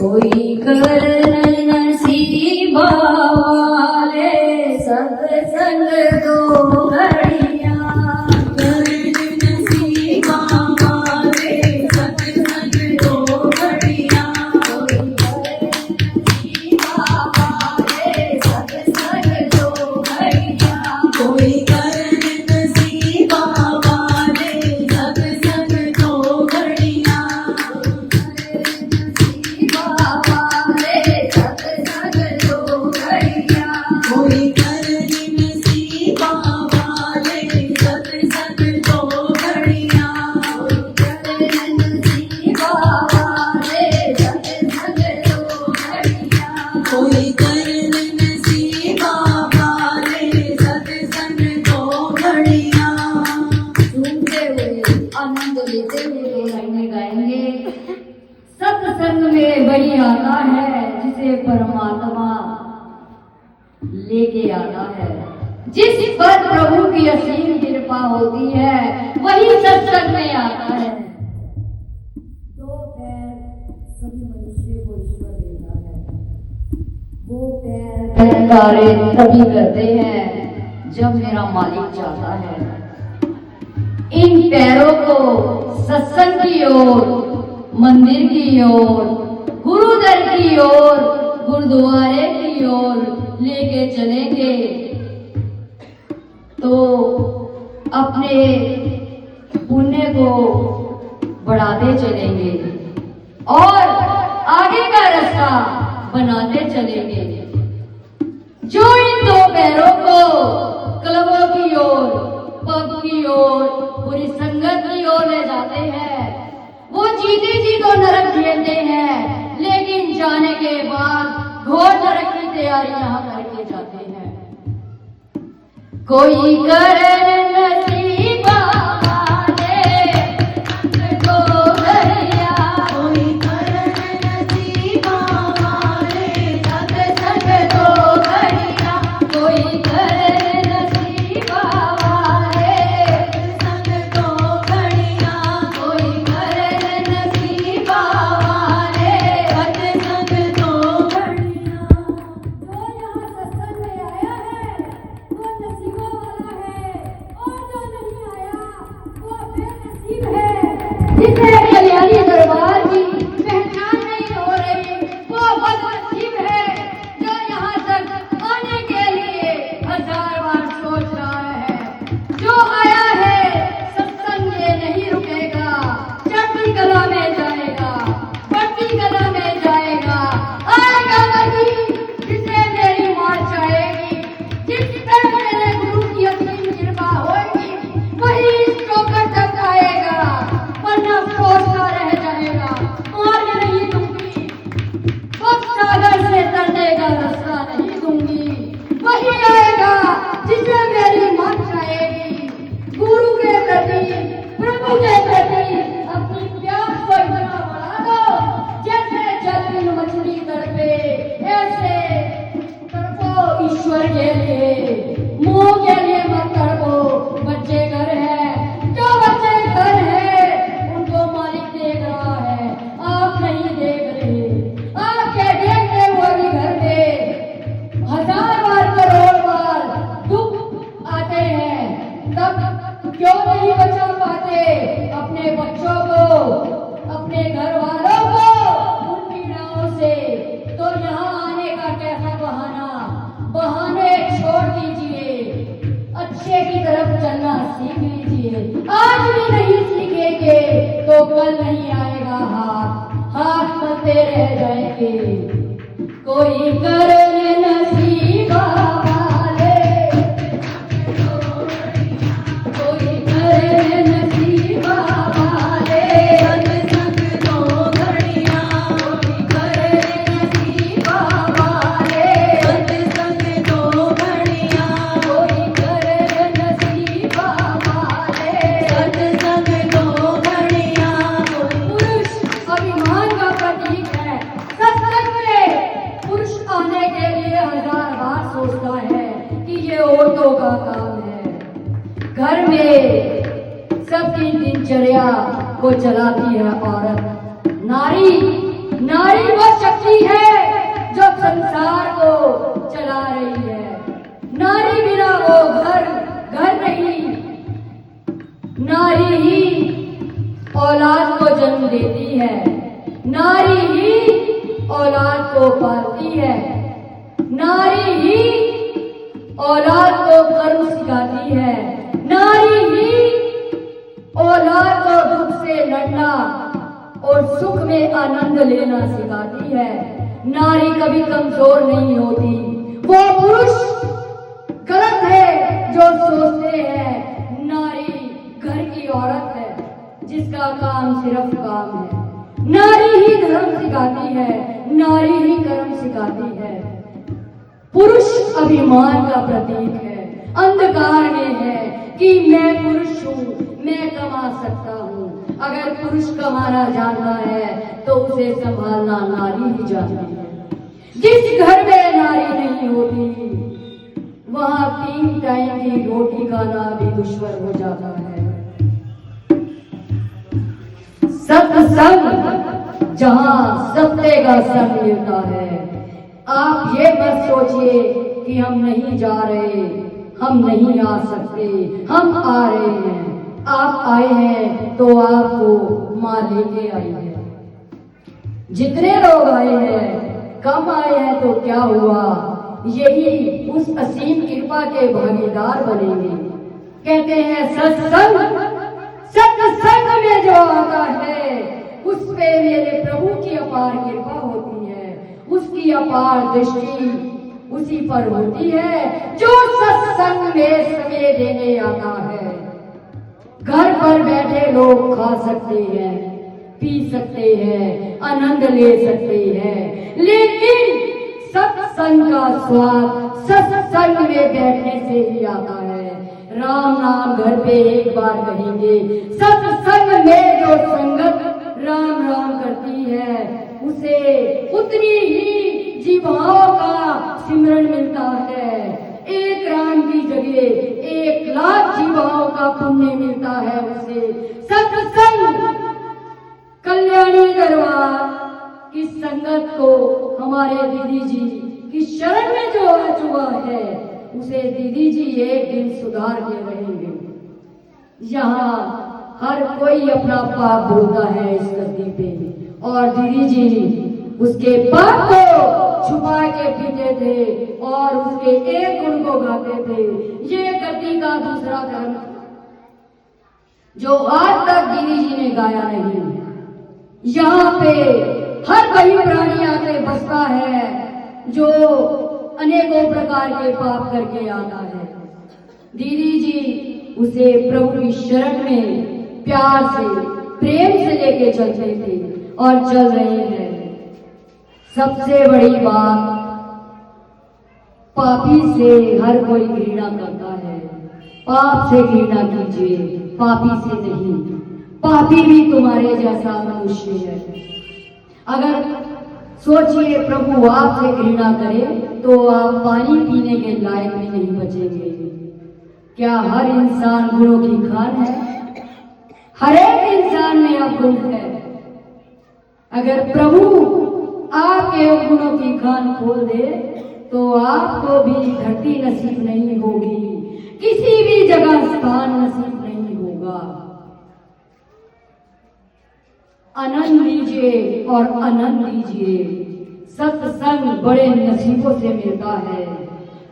कोई कर नसीबा वाले सत्संग दो घड़ियां, कर नसीबा वाले सत्संग दो घड़ियां, कोई कर नसीबा वाले सत्संग दो घड़ियां, कोई कर नसीबा वाले सत्संग दो घड़ियां, कोई कर नसीबा वाले सत्संग दो घड़ियां। झूमते हुए आनंद लेते हुए लाइनें गाएंगे। सत्संग में वही आता है जिसे परमात्मा लेके आता है, जिस पर प्रभु की असीम कृपा होती है वही सत्संग में आता है। दो पैर सभी मनुष्य को ईश्वर देता है, वो पैर कार्य तभी करते हैं जब मेरा मालिक चाहता है। इन पैरों को सत्संग की ओर, मंदिर की ओर, गुरुदर की ओर, गुरुद्वारे की ओर लेके चलेंगे तो अपने पुण्य को बढ़ाते चलेंगे और आगे का रास्ता बनाते चलेंगे। जो इन दो पैरों को क्लबों की ओर, पब की ओर, बुरी संगत की ओर ले जाते हैं, वो जीते जी तो नरक झेलते हैं, लेकिन जाने के बाद घोर नरक की तैयारियां करके जाते हैं। कोई करे नसीबा वाले दो घड़ियां, कोई करे नसीबा वाले सत्संग दो घड़ियां, कोई करे नसीबा वाले सत्संग दो घड़ियां, कोई करे नसीबा वाले सत्संग दो घड़ियां। जो यहाँ सत्संग में आया है वो नसीबा वाला है, और जो नहीं आया वो बेनसीब है। जिसे कल्याणी दरबार की पहचान नहीं हो रही वो बदनसीब है, जो यहाँ तक आने के लिए 1000 बार सोच रहा है। जो आया है सत्संग में नहीं रुकेगा, चढ़ती कला में जाएगा, बढ़ती कला में जाएगा, आएगा वही जिसे मेरी मार्च आएगी, जिस पर मेरे गुरु की असीम कृपा होगी, वही इस चौखट तक आएगा, वरना सोचता रह जाएगा। मार्ग नहीं दूंगी, सागर से तरने का रास्ता नहीं दूंगी, वही आएगा जिसे मेरी मार्च आएगी। गुरु के प्रति, प्रभु के प्रति अपनी प्यास को इतना बढ़ा दो जैसे जल में मछली तड़पे, ऐसे तड़पो ईश्वर के लिए, मुंह के लिए मत तड़पो। बच्चे घर है, जो बच्चे घर है उनको मालिक देख रहा है, आप नहीं देख रहे। आपके देखते हुए भी घर में 1000 बार, करोड़ बार दुख आते हैं, तब क्यों नहीं बचा पाते अपने बच्चों को, अपने घर वालों को उन पीड़ाओं से? तो यहाँ आने का कैसा बहाना? बहाने छोड़ दीजिए, अच्छे की तरफ चलना सीख लीजिए। आज भी नहीं सीखेंगे तो कल नहीं आएगा हाथ, हाथ चलते रह जाएंगे। कोई करे नसीबा वाले, कोई करे नसीबा वाले सत्संग दो घड़ियां, कोई करे नसीबा वाले सत्संग दो घड़ियां, कोई करे नसीबा वाले सत्संग दो घड़ियां। पुरुष अभिमान का प्रतीक है। सत्संग में पुरुष आने के लिए 1000 बार सोचता है कि ये औरतों का काम है। घर में सबकी दिनचर्या को चलाती है औरत। नारी नारी वो शक्ति है जो संसार को चला रही है। नारी बिना वो घर नहीं। नारी ही औलाद को जन्म देती है, नारी ही औलाद को पालती है, नारी ही औलाद को कर्म सिखाती है, नारी ही औलाद को दुख से लड़ना और सुख में आनंद लेना सिखाती है। नारी कभी कमजोर नहीं होती। वो पुरुष गलत है जो सोचते हैं नारी घर की औरत है जिसका काम सिर्फ काम है। नारी ही धर्म सिखाती है, नारी ही कर्म सिखाती है। पुरुष अभिमान का प्रतीक है, अंधकार में है कि मैं पुरुष हूँ, मैं कमा सकता हूँ। अगर पुरुष कमाना जानता है तो उसे संभालना नारी ही जानती है। जिस घर में नारी नहीं होती वहां 3 टाइम की रोटी खाना भी दुश्मन हो जाता है। सत्संग जहां सत्य का संग मिलता है। आप ये मत सोचिए कि हम नहीं जा रहे, हम नहीं आ सकते, हम आ रहे हैं। आप आए हैं तो आपको मां लेके आई है। जितने लोग आए हैं, कम आए हैं तो क्या हुआ, यही उस असीम कृपा के भागीदार बनेंगे। कहते हैं सत्संग में जो आता है उस पे मेरे प्रभु की अपार कृपा होती है, उसकी अपार दृष्टि उसी पर होती है जो सत्संग में समय देने आता है। घर पर बैठे लोग खा सकते हैं, पी सकते हैं, आनंद ले सकते हैं, लेकिन सत्संग का स्वाद सत्संग में बैठने से ही आता है। राम नाम घर पे एक बार कहेंगे, सत्संग में जो संगत राम राम करती है उसे उतनी ही जीवाओं का सिमरन मिलता है। एक राम की जगह 1 लाख जीवाओं का पुण्य मिलता है उसे। सत्संग कल्याणी दरबार की संगत को हमारे दीदी जी की शरण में जो आ चुका है उसे दीदी जी एक दिन सुधार के रहेंगे। यहाँ हर कोई अपना पाप बोलता है इस धरती पे और दीदी जी उसके पाप को छुपा के पीते थे और उसके एक गुण को गाते थे। ये गति का दूसरा धर्म जो आज तक दीदी जी ने गाया नहीं। यहाँ पे हर वही प्राणी आके बसता है जो अनेकों प्रकार के पाप करके आता है। दीदी जी उसे प्रभु की शरण में प्यार से प्रेम से लेके चलते थे और चल रहे हैं। सबसे बड़ी बात, पापी से हर कोई घृणा करता है। पाप से घृणा कीजिए, पापी से नहीं। पापी भी तुम्हारे जैसा मनुष्य है। अगर सोचिए प्रभु आपसे घृणा करे तो आप पानी पीने के लायक भी नहीं बचेंगे। क्या हर इंसान गुणों की खान है? हर एक इंसान में अवगुण है। अगर प्रभु आपके गुणों की खान खोल दे तो आपको भी धरती नसीब नहीं होगी, किसी भी जगह स्थान नसीब नहीं होगा। आनंद लीजिए और आनंद लीजिए। सत्संग बड़े नसीबों से मिलता है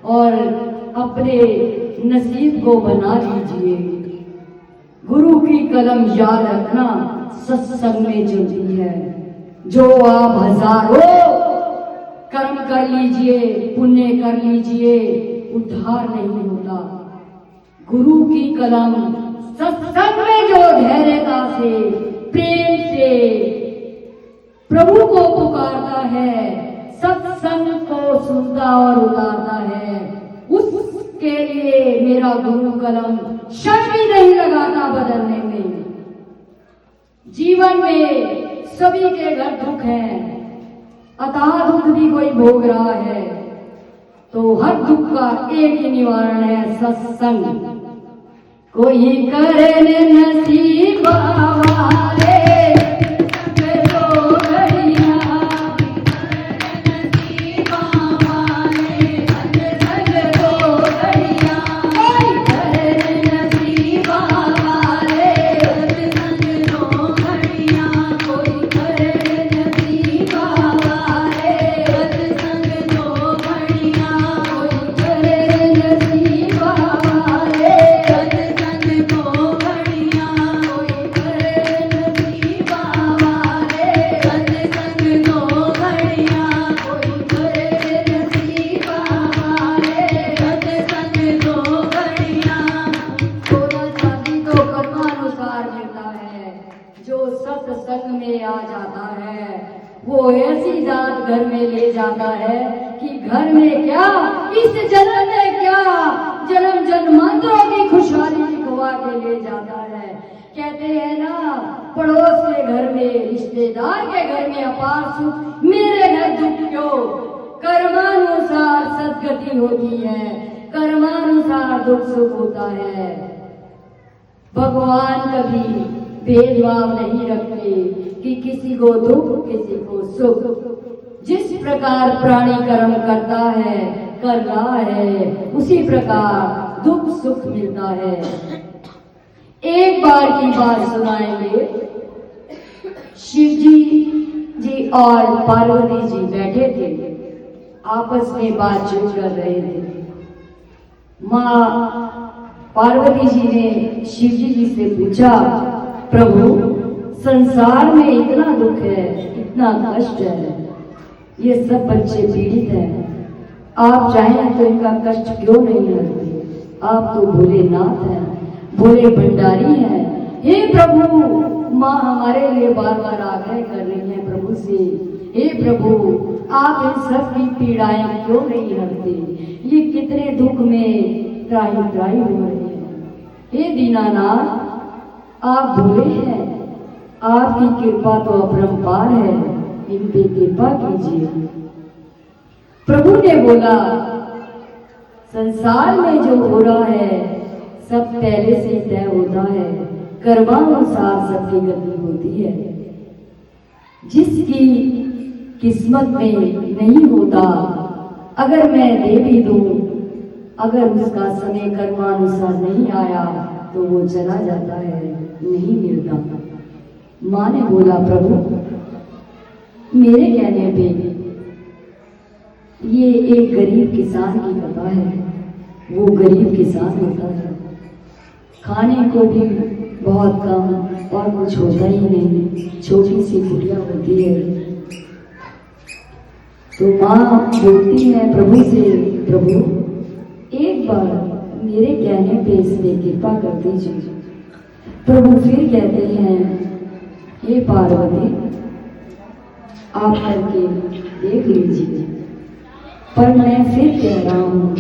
और अपने नसीब को बना लीजिए। गुरु की कलम याद रखना सत्संग में चलती है। जो आप हजारों कर्म कर लीजिए, पुण्य कर लीजिए, उद्धार नहीं होता। गुरु की कलम सत्संग में जो धैर्यता से प्रेम से प्रभु को पुकारता है, सत्संग को सुनता और उतारता है, उसके लिए मेरा गुरु कलम क्षण भी नहीं लगाता बदलने में। जीवन में सभी के घर दुख है, अतः दुख भी कोई भोग रहा है, तो हर दुख का एक ही निवारण है सत्संग। कोई करे नसीब वाले संग तो घड़िया दांत घर में ले जाता है कि घर में क्या, इस जन्म में क्या, जन्म जन्मांतरों की खुशहाली लिखवा के ले जाता है। कहते हैं ना, पड़ोस के घर में, रिश्तेदार के घर में अपार सुख, मेरे घर दुख क्यों। कर्मानुसार सदगति होती है, कर्मानुसार दुख सुख होता है। भगवान कभी भेदभाव नहीं रखते कि किसी को दुख किसी को सुख। जिस प्रकार प्राणी कर्म करता है, कर रहा है, उसी प्रकार दुख सुख मिलता है। एक बार की बात सुनाएंगे। शिव जी और पार्वती जी बैठे थे, आपस में बातचीत कर रहे थे। माँ पार्वती जी ने शिव जी से पूछा, प्रभु संसार में इतना दुख है, इतना कष्ट है, ये सब बच्चे पीड़ित हैं, आप चाहें तो इनका कष्ट क्यों नहीं हरते। आप तो भोलेनाथ हैं, भोले भंडारी हैं। हे प्रभु, माँ हमारे लिए बार बार आग्रह कर रही है प्रभु से, हे प्रभु आप इन सब की पीड़ाएं क्यों नहीं हरते, ये कितने दुख में त्राही त्राही हो रहे हैं। हे दीनानाथ, आप भोले हैं, आपकी कृपा तो अपरंपार है, इन पे कृपा कीजिए। प्रभु ने बोला, संसार में जो हो रहा है सब पहले से तय होता है, कर्मानुसार सबकी गति होती है। जिसकी किस्मत में नहीं होता, अगर मैं दे भी दूं, अगर उसका समय कर्मानुसार नहीं आया तो वो चला जाता है, नहीं मिलता। माँ ने बोला, प्रभु मेरे कहने पे ये एक गरीब किसान की कथा है। वो गरीब किसान होता है, खाने को भी बहुत कम और कुछ होता ही नहीं, छोटी सी कुटिया होती है। तो माँ बोलती है प्रभु से, प्रभु एक बार मेरे कहने पे इस पे कृपा कर दीजिए। प्रभु फिर कहते हैं, हे पार्वती आप करके देख लीजिए, पर मैं फिर कह रहा हूँ,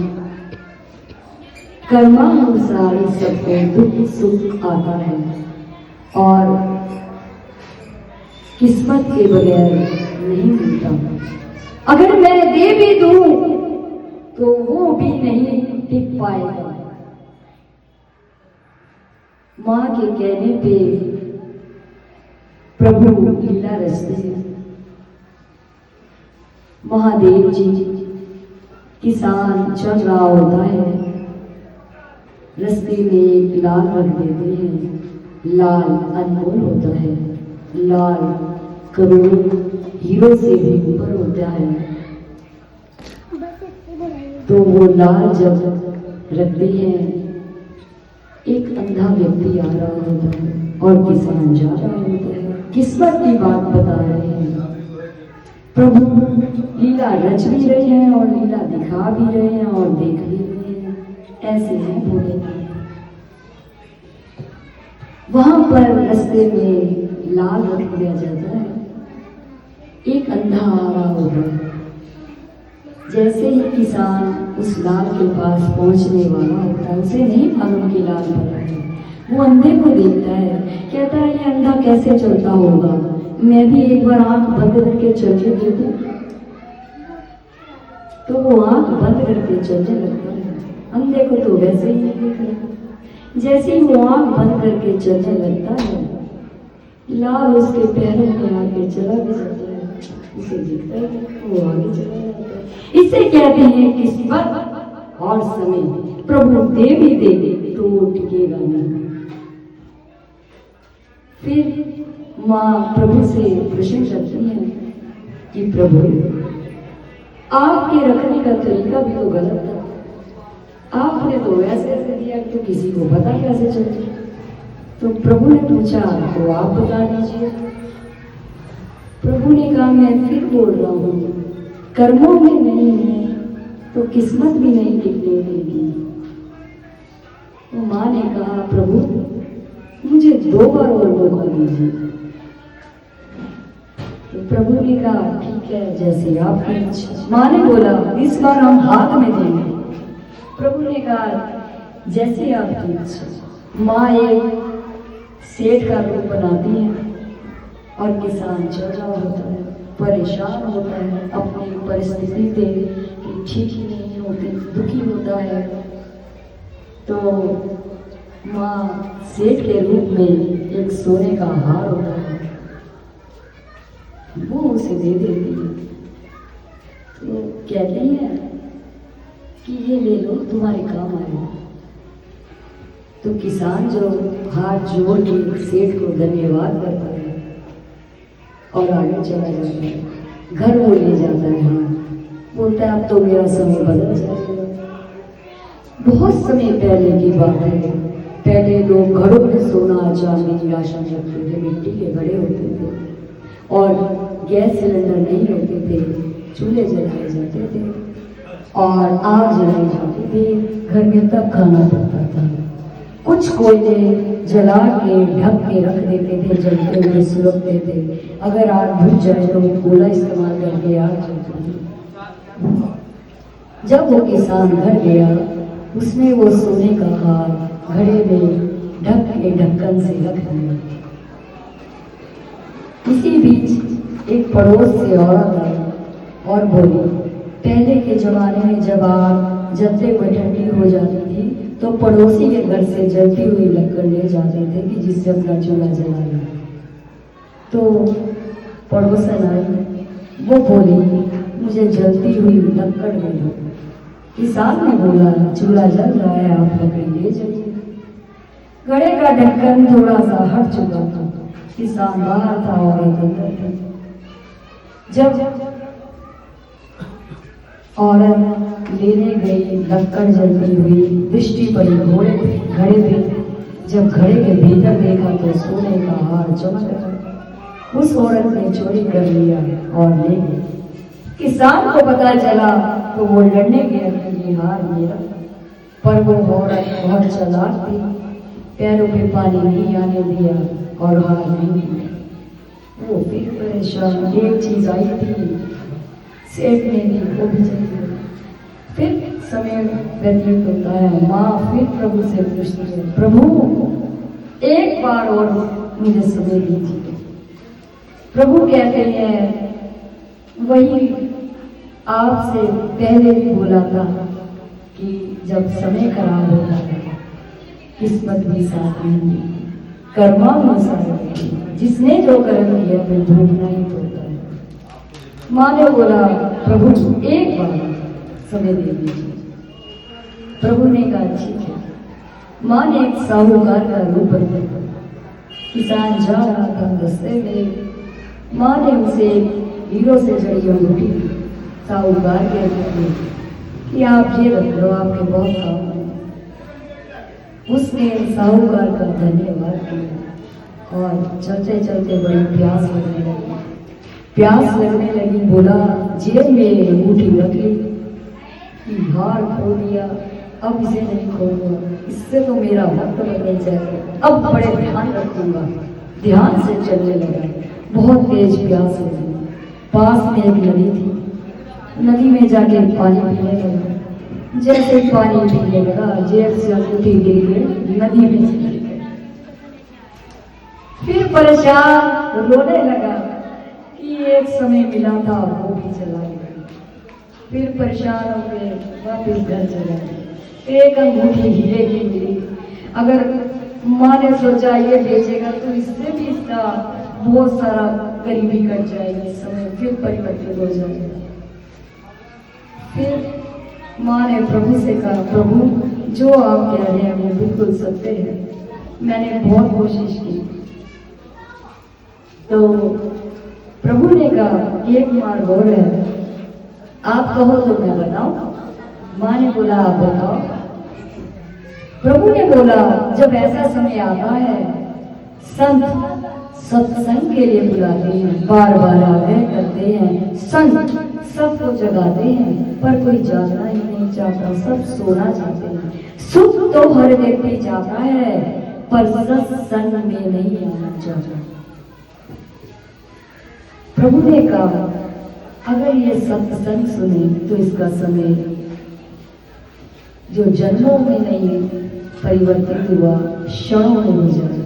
कर्मानुसार सबको दुख सुख आता है और किस्मत के बगैर नहीं मिलता। अगर मैं दे भी दूं तो वो भी नहीं टिक पाएगा। माँ के कहने पे प्रभु लीला रचते हैं। महादेव जी किसान चल रहा होता है, रास्ते में एक लाल रख देते हैं। लाल अनमोल होता है, लाल करोड़ों हीरो से भी ऊपर होता है। तो वो लाल जब रखते हैं, एक अंधा व्यक्ति आ रहा होता है और किसान जा रहा होता है। किस्मत की बात बता रहे हैं। प्रभु लीला रच भी रहे हैं और लीला दिखा भी रहे हैं और देख भी रहे हैं। ऐसे हैं भोले। वहां पर रास्ते में लाल रख दिया जाता है। एक अंधा आ रहा होता है। जैसे ही किसान उस लाल के पास पहुंचने वाला होता है, उसे नहीं मालूम कि लाल बना है। वो अंधे को देखता है, कहता है ये अंधा कैसे चलता होगा, मैं भी एक बार आंख बंद करके चल के देखूं। तो वो आंख बंद करके चलने लगता है। अंधे को तो वैसे ही नहीं दिख रहा। जैसे ही वो आंख बंद करके चलने लगता है, लाल उसके पैरों में आके चला भी जाता है। उसे दिखता है, वो आगे चला जाता है। इसे कहते हैं किस्मत और समय। प्रभु दे भी दे तो वो टिकेगा नहीं। फिर माँ प्रभु से प्रश्न करती है कि प्रभु आपके रखने का तरीका भी तो गलत था। आपने तो ऐसे ऐसे दिया कि तो किसी को पता कैसे चले। तो प्रभु ने पूछा, तो आप बता दीजिए। प्रभु ने कहा, मैं फिर बोल रहा हूँ, कर्मों में नहीं है तो किस्मत भी नहीं टिकने देगी। तो माँ ने कहा, प्रभु मुझे 2 बार और मौका दीजिए। तो प्रभु ने कहा ठीक है, जैसे आपकी इच्छा। माँ ने बोला इस बार हम हाथ में देंगे। प्रभु ने कहा जैसे आपकी इच्छा। माँ एक सेठ का रूप बनाती है और किसान चल रहा होता है, परेशान होता है अपनी परिस्थिति पे कि ठीक ही नहीं होती, दुखी होता है। तो माँ सेठ के रूप में एक सोने का हार होता है, वो उसे दे देती है। तो कहती है कि ये ले लो, तुम्हारे काम आएगा। तो किसान जो हाथ जोड़ के सेठ को धन्यवाद करता है और आगे चला जाता है, घर वो ले जाता है। हाँ, बोलता है अब तो मेरा समय बदल जाएगा। बहुत समय पहले की बात है, पहले लोग घड़ों में सोना चांदी राशन रखते थे, मिट्टी के घड़े होते थे और गैस सिलेंडर नहीं होते थे, चूल्हे जलाए जाते थे और आग जलाई जाती थी। घर में तब खाना पकता था। कुछ कोयले जला के ढक के रख देते थे, जलते हुए सुलगते थे। अगर आग बुझ जाए तो कोयला इस्तेमाल करके आग जलती थी। जब वो किसान घर गया, उसने वो सोने का हार घड़े में ढक के ढक्कन से रख दिया। इसी बीच एक पड़ोस से औरत आई और बोली, पहले के जमाने में जब आग जलते हुए ठंडी हो जाती थी तो पड़ोसी के घर से जलती हुई लकड़ ले जाते थे कि जिससे अपना चूल्हा जला लें। तो पड़ोसन आई, वो बोली मुझे जलती हुई लकड़ दे दो। किसान ने बोला चूल्हा जल रहा है, आप लकड़ी ले जाइए। घड़े का ढक्कन थोड़ा सा हट चुका था, किसान बाहर था और अंदर थी। जब औरत लेने गई लकड़ जलती हुई, दृष्टि पड़ी घड़े पे। जब घड़े के भीतर देखा तो सोने का हार चमक रहा। उस औरत ने चोरी कर लिया और ले गई। किसान को पता चला तो वो लड़ने गया कि ये हार मेरा, पर वो औरत बहुत चालाक थी, पैरों पे पानी नहीं आने दिया और हार नहीं दिया। वो फिर परेशान, एक चीज आई थी सेठ ने दी, वो भी चली गई। फिर समय व्यतीत होता है, माँ फिर प्रभु से पूछती है, प्रभु एक बार और मुझे समय दीजिए। प्रभु कहते हैं वही आपसे पहले भी बोला था कि जब समय खराब होता है किस्मत भी साथ नहीं, कर्मानुसार है, जिसने जो कर्म किया फिर भोगना ही पड़ता है। माँ ने बोला प्रभु एक बार समय दे दीजिए। प्रभु ने कहा ठीक है। माँ ने एक साहूकार का रूप बनाया। किसान जा रहा था रास्ते में, माँ ने उसे हीरो से जड़ी अंगूठी दी साहूकार के रूप में कि आप ये रख लो, आपके बहुत काम है। उसने साहूकार का धन्यवाद किया और चलते चलते बड़ी प्यास लगने लगी। प्यास लगने लगी, बोला जेब में अंगूठी रख ली कि हार खो दिया, अब इसे नहीं खोलूंगा, इससे तो मेरा वक्त बदल जाएगा, अब बड़े ध्यान रखूंगा। ध्यान से चलने लगा। बहुत तेज प्यास लगी। पास में एक नदी थी, नदी में जाके पानी पीने लगा। जैसे पानी पीने लगा, जेब से अंगूठी गिर के नदी में चली गई। फिर परेशान रोने लगा कि एक समय मिला था वो भी चला गया। फिर परेशान हो गए, वापिस घर चला गए। एक अंगूठी हीरे की मिली। अगर माँ ने सोचा ये बेचेगा तो इससे भी इसका बहुत सारा गरीबी कट जाएगी, समय फिर परिवर्तित हो जाएगा। फिर माँ ने प्रभु से कहा, प्रभु जो आप कह रहे हैं वो बिल्कुल सत्य है, मैंने बहुत कोशिश की। तो प्रभु ने कहा एक मार्ग और है, आप कहो तो मैं बताऊं। माँ ने बोला आप बताओ। प्रभु ने बोला जब ऐसा समय आता है संत सत्संग के लिए बुलाते हैं, बार बार आग्रह करते हैं, संत सबको जगाते हैं, पर कोई जागना ही नहीं चाहता, सब सोना चाहते हैं। सुख तो हर व्यक्ति चाहता है पर सत्संग में नहीं आना चाहता। प्रभु ने कहा अगर ये सत्संग सुने तो इसका समय जो जन्मों में नहीं परिवर्तित हुआ क्षणों में हो जाए।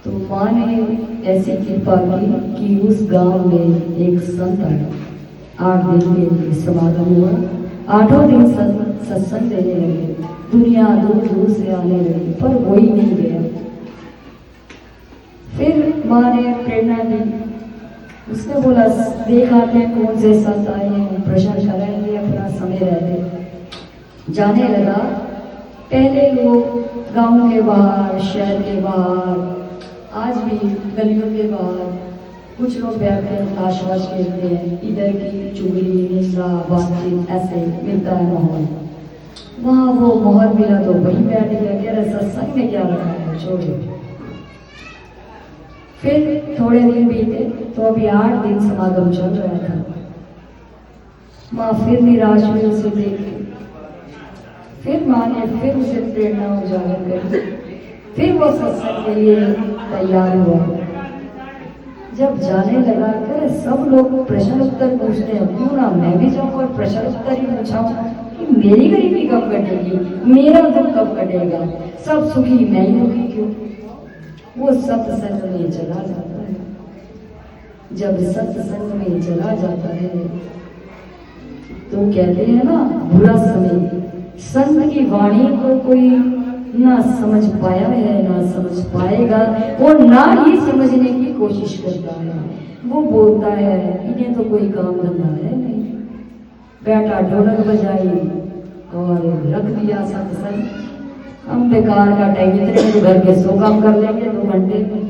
तो माँ ने ऐसी कृपा की कि उस गांव में एक संत आया। 8 दिन के लिए समागम हुआ। 8 दिन सत्संग देने लगे। दुनिया दूर दूर से आने लगी पर वही नहीं गया। फिर माँ ने प्रेरणा दी। उसने बोला देखा कि कौन से संत आए हैं, प्रश्न करेंगे, अपना समय रहते। जाने लगा। पहले लोग गांव के बाहर, शहर के बाहर, आज भी गलियों के बाहर कुछ लोग बैठते हैं, ताश वाश खेलते हैं, इधर की चुगली निंदा बातचीत ऐसे मिलता है माहौल। वहाँ वो माहौल मिला तो वहीं बैठ गया। कह रहे सत्संग में क्या रखा है, छोड़ो। फिर थोड़े दिन बीते तो अभी 8 दिन समागम चल रहा था। माँ फिर निराश हुई उसे देख के। फिर माँ ने फिर उसे प्रेरणा उजागर करी। फिर वो सत्संग के लिए तैयार हुआ। जब जाने लगा कर सब लोग प्रश्न उत्तर पूछते हैं, क्यों ना मैं भी जाऊँ और प्रश्न उत्तर ही पूछाऊँ कि मेरी गरीबी कब कटेगी, मेरा दुख कब कटेगा, सब सुखी मैं ही दुखी क्यों। वो सत्संग में चला जाता है। जब सत्संग में चला जाता है तो कहते हैं ना बुरा समय, संत की वाणी को कोई ना समझ पाया है ना समझ पाएगा और ना ही समझने की कोशिश करता है। वो बोलता है इन्हें तो कोई काम धंधा है नहीं, बैठा ढोलक बजाई और रख दिया सत्संग, हम बेकार का टाइम, इतने में घर के 100 काम कर लेंगे 2 घंटे में।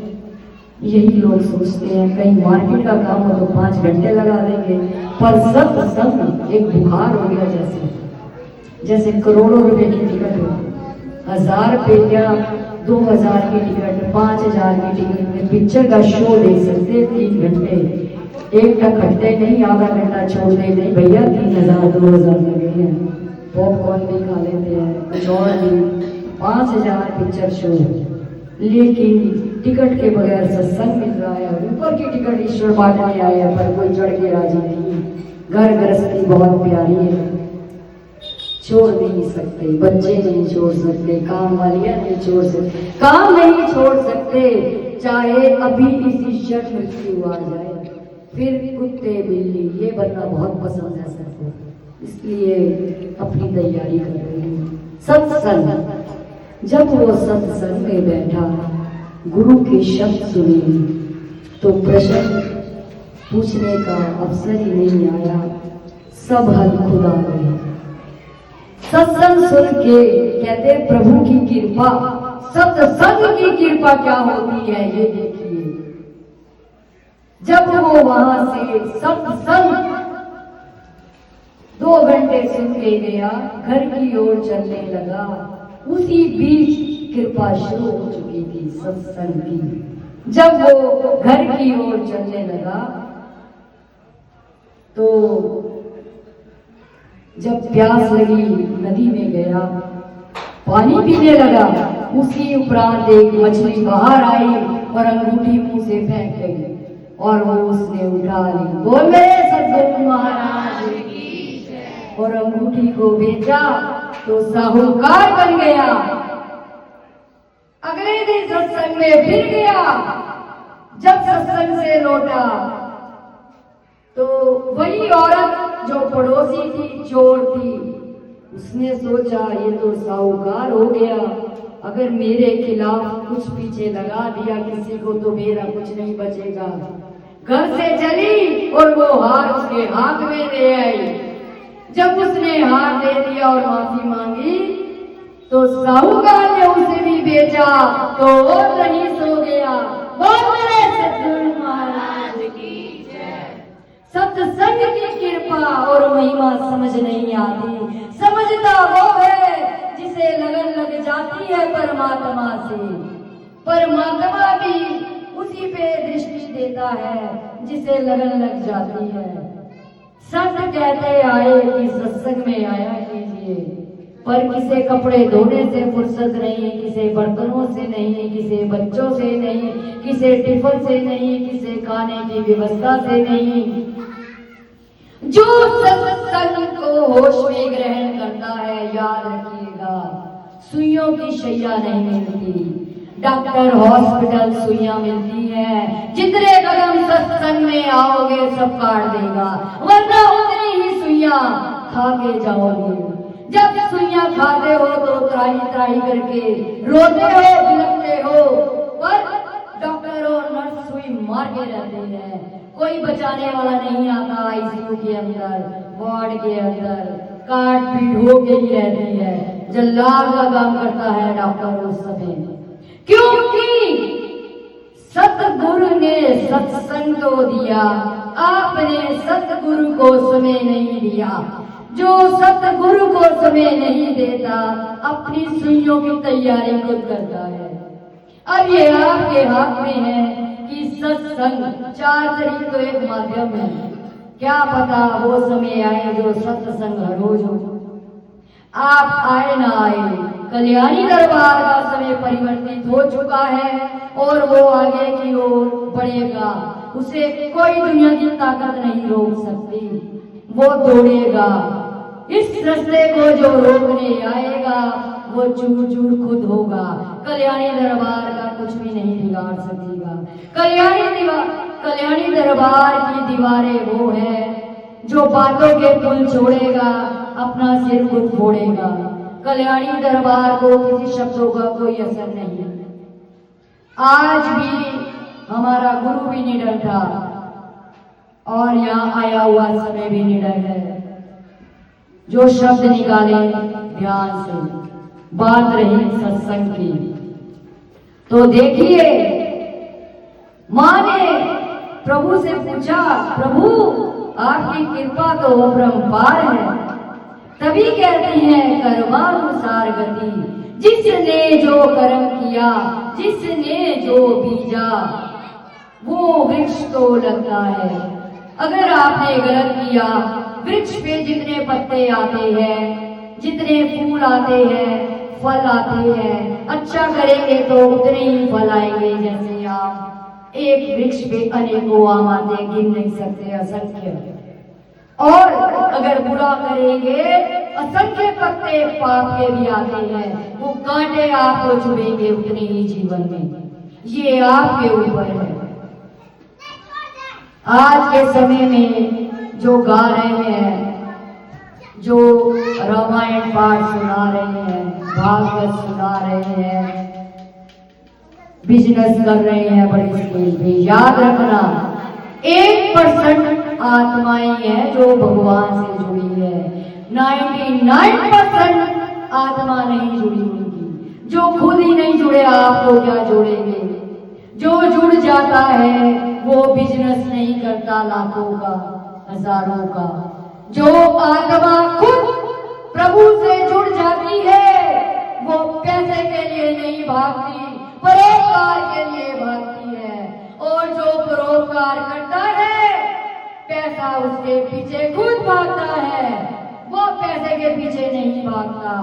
यही लोग सोचते हैं। कहीं मार्केट का काम हो तो 5 घंटे लगा देंगे। पर सत्संग एक बुखार हो गया, जैसे करोड़ों रुपए की टिकट हो, 1000 रुपए या 2000 की टिकट, 5000 की टिकट में पिक्चर का शो देख सकते 3 घंटे। एक टक खट्टे नहीं, आधा घंटा छोड़ते नहीं भैया, 3000 2000 लगे हैं। पॉपकॉर्न भी खा लेते हैं, कुछ और भी। 5000 पिक्चर शो, लेकिन टिकट के बगैर सत्संग मिल रहा है। ऊपर की टिकट ईश्वर बांटने आए हैं पर कोई चढ़ के राजी नहीं। घर गृहस्थी बहुत प्यारी है, छोड़ नहीं सकते, बच्चे नहीं छोड़ सकते, काम वालियां नहीं छोड़ सकते, काम नहीं छोड़ सकते, चाहे अभी इसी क्षण मृत्यु आ जाए। फिर कुत्ते बिल्ली ये बनना बहुत पसंद है सबको, इसलिए अपनी तैयारी कर रही हूँ। सत्संग, जब वो सत्संग में बैठा, गुरु के शब्द सुने तो प्रश्न पूछने का अवसर ही नहीं आया, सब हल खुदा गए। सत्संग सुन के कहते प्रभु की कृपा, सत्संग की कृपा क्या होती है ये देखिए। जब वो वहां से सत्संग 2 घंटे सुन के गया, घर की ओर चलने लगा, उसी बीच कृपा शुरू हो चुकी थी सत्संग की। जब वो घर की ओर चलने लगा तो जब प्यास लगी नदी में गया, पानी पीने लगा। उसी उपरांत एक मछली बाहर आई और अंगूठी मुंह से फेंक गई और वो उसने उठा ली। बोले सद्गुरु महाराज की जय। और अंगूठी को बेचा तो साहूकार बन गया। अगले दिन सत्संग में फिर गया। जब सत्संग से लौटा तो वही औरत जो पड़ोसी थी, चोर थी, उसने सोचा ये तो साहूकार हो गया, अगर मेरे खिलाफ कुछ पीछे लगा दिया किसी को तो मेरा कुछ नहीं बचेगा। घर से चली और वो हार उसके हाथ में ले आई। जब उसने हार दे दिया और माफी मांगी तो साहूकार ने उसे भी बेचा तो और रईस हो गया। बोले सद्गुरु महाराज की जय। सत्संग की कृपा और महिमा समझ नहीं आती, समझता वो है जिसे लगन लग जाती है परमात्मा से। परमात्मा भी उसी पे दृष्टि देता है जिसे लगन लग जाती है। संत कहते आए कि सत्संग में आया कीजिए, पर किसे कपड़े धोने से फुर्सत नहीं, किसे बर्तनों से नहीं, किसे बच्चों से नहीं, किसे टिफिन से नहीं, किसे खाने की व्यवस्था से नहीं। जो सत्संग को होश में ग्रहण करता है, याद रखिएगा, सुइयों की शैया नहीं मिलती, डॉक्टर हॉस्पिटल सुइयां मिलती है। जितने कदम सत्संग में आओगे सब काट देगा, वरना उतनी ही सुइयां खा के जाओगे। जब सुइयां खाते हो तो त्राही त्राही करके रोते हो, बिलखते हो, पर डॉक्टर और नर्स सुई मार के रहते हैं। कोई बचाने वाला नहीं आता। आईसीयू के अंदर, वार्ड के अंदर काट पीट हो के ही रहती है। जल्लाद का काम करता है डॉक्टर उस समय, क्योंकि सतगुरु ने सत्संग को दिया, आपने सतगुरु को समय नहीं दिया। जो सतगुरु को समय नहीं देता, अपनी सुइयों की तैयारी खुद करता है। अब ये आपके हाथ में है कि सत्संग 4 तरीक तो एक माध्यम है, क्या पता वो समय आए जो सत्संग हर रोज हो। आप आए ना आए, कल्याणी दरबार का समय परिवर्तित हो चुका है और वो आगे की ओर बढ़ेगा। उसे कोई दुनिया की ताकत नहीं रोक सकती, वो दौड़ेगा। इस रास्ते को जो रोकने आएगा वो चूर चूर खुद होगा। कल्याणी दरबार का कुछ भी नहीं बिगाड़ सकेगा। कल्याणी दरबार की दीवारें वो है जो बातों के पुल छोड़ेगा, अपना सिर खुद फोड़ेगा। कल्याणी दरबार को किसी शब्दों का कोई असर नहीं। आज भी हमारा गुरु भी निडर था और यहाँ आया हुआ समय भी निडर है। जो शब्द निकाले ध्यान से, बात रही सत्संग की, तो देखिए मां ने प्रभु से पूछा, प्रभु आपकी कृपा तो अपरंपार है। तभी कहती है कर्मानुसार गति, जिसने जो कर्म किया, जिसने जो बीजा, वो वृक्ष तो लगता है। अगर आपने गलत किया, वृक्ष पे जितने पत्ते आते हैं, जितने फूल आते हैं, फल आते हैं, अच्छा करेंगे तो उतने ही फल आएंगे। जैसे आप एक वृक्ष पे अनेकों आम आते, गिन नहीं सकते, असंख्य। और अगर बुरा करेंगे, असंख्य पत्ते पाप के भी आते हैं, वो कांटे आपको चुभेंगे उतने ही जीवन में। ये आपके ऊपर है। आज के समय में जो गा रहे हैं, जो रामायण पाठ सुना रहे हैं, भागवत सुना रहे हैं, बिजनेस कर रहे हैं बड़े स्केल पे, याद रखना 1% आत्माएं हैं जो भगवान से जुड़ी है। 99% आत्मा नहीं जुड़ी उनकी। जो खुद ही नहीं जुड़े, आपको क्या जोड़ेंगे। जो जुड़ जाता है वो बिजनेस नहीं करता लाखों का, हजारों का। जो आत्मा खुद प्रभु से जुड़ जाती है वो पैसे के लिए नहीं भागती, परोपकार के लिए भागती है। और जो परोपकार करता है, पैसा उसके पीछे खुद भागता है, वो पैसे के पीछे नहीं भागता।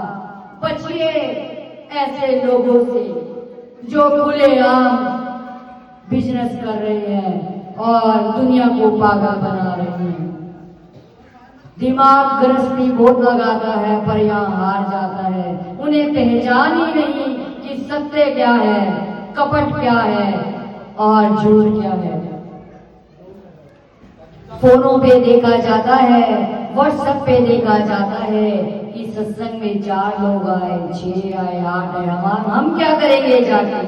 बचिए ऐसे लोगों से जो खुलेआम बिजनेस कर रहे हैं और दुनिया को पागल बना रहे हैं। दिमाग गृहस्थी बहुत लगाता है पर यहाँ हार जाता है। उन्हें पहचान ही नहीं कि सत्य क्या है, कपट क्या है और झूठ क्या है। फोनों पे देखा जाता है, व्हाट्सएप पे देखा जाता है कि सत्संग में 4 लोग आए, 6 आए, 8 आए, हम क्या करेंगे जाके।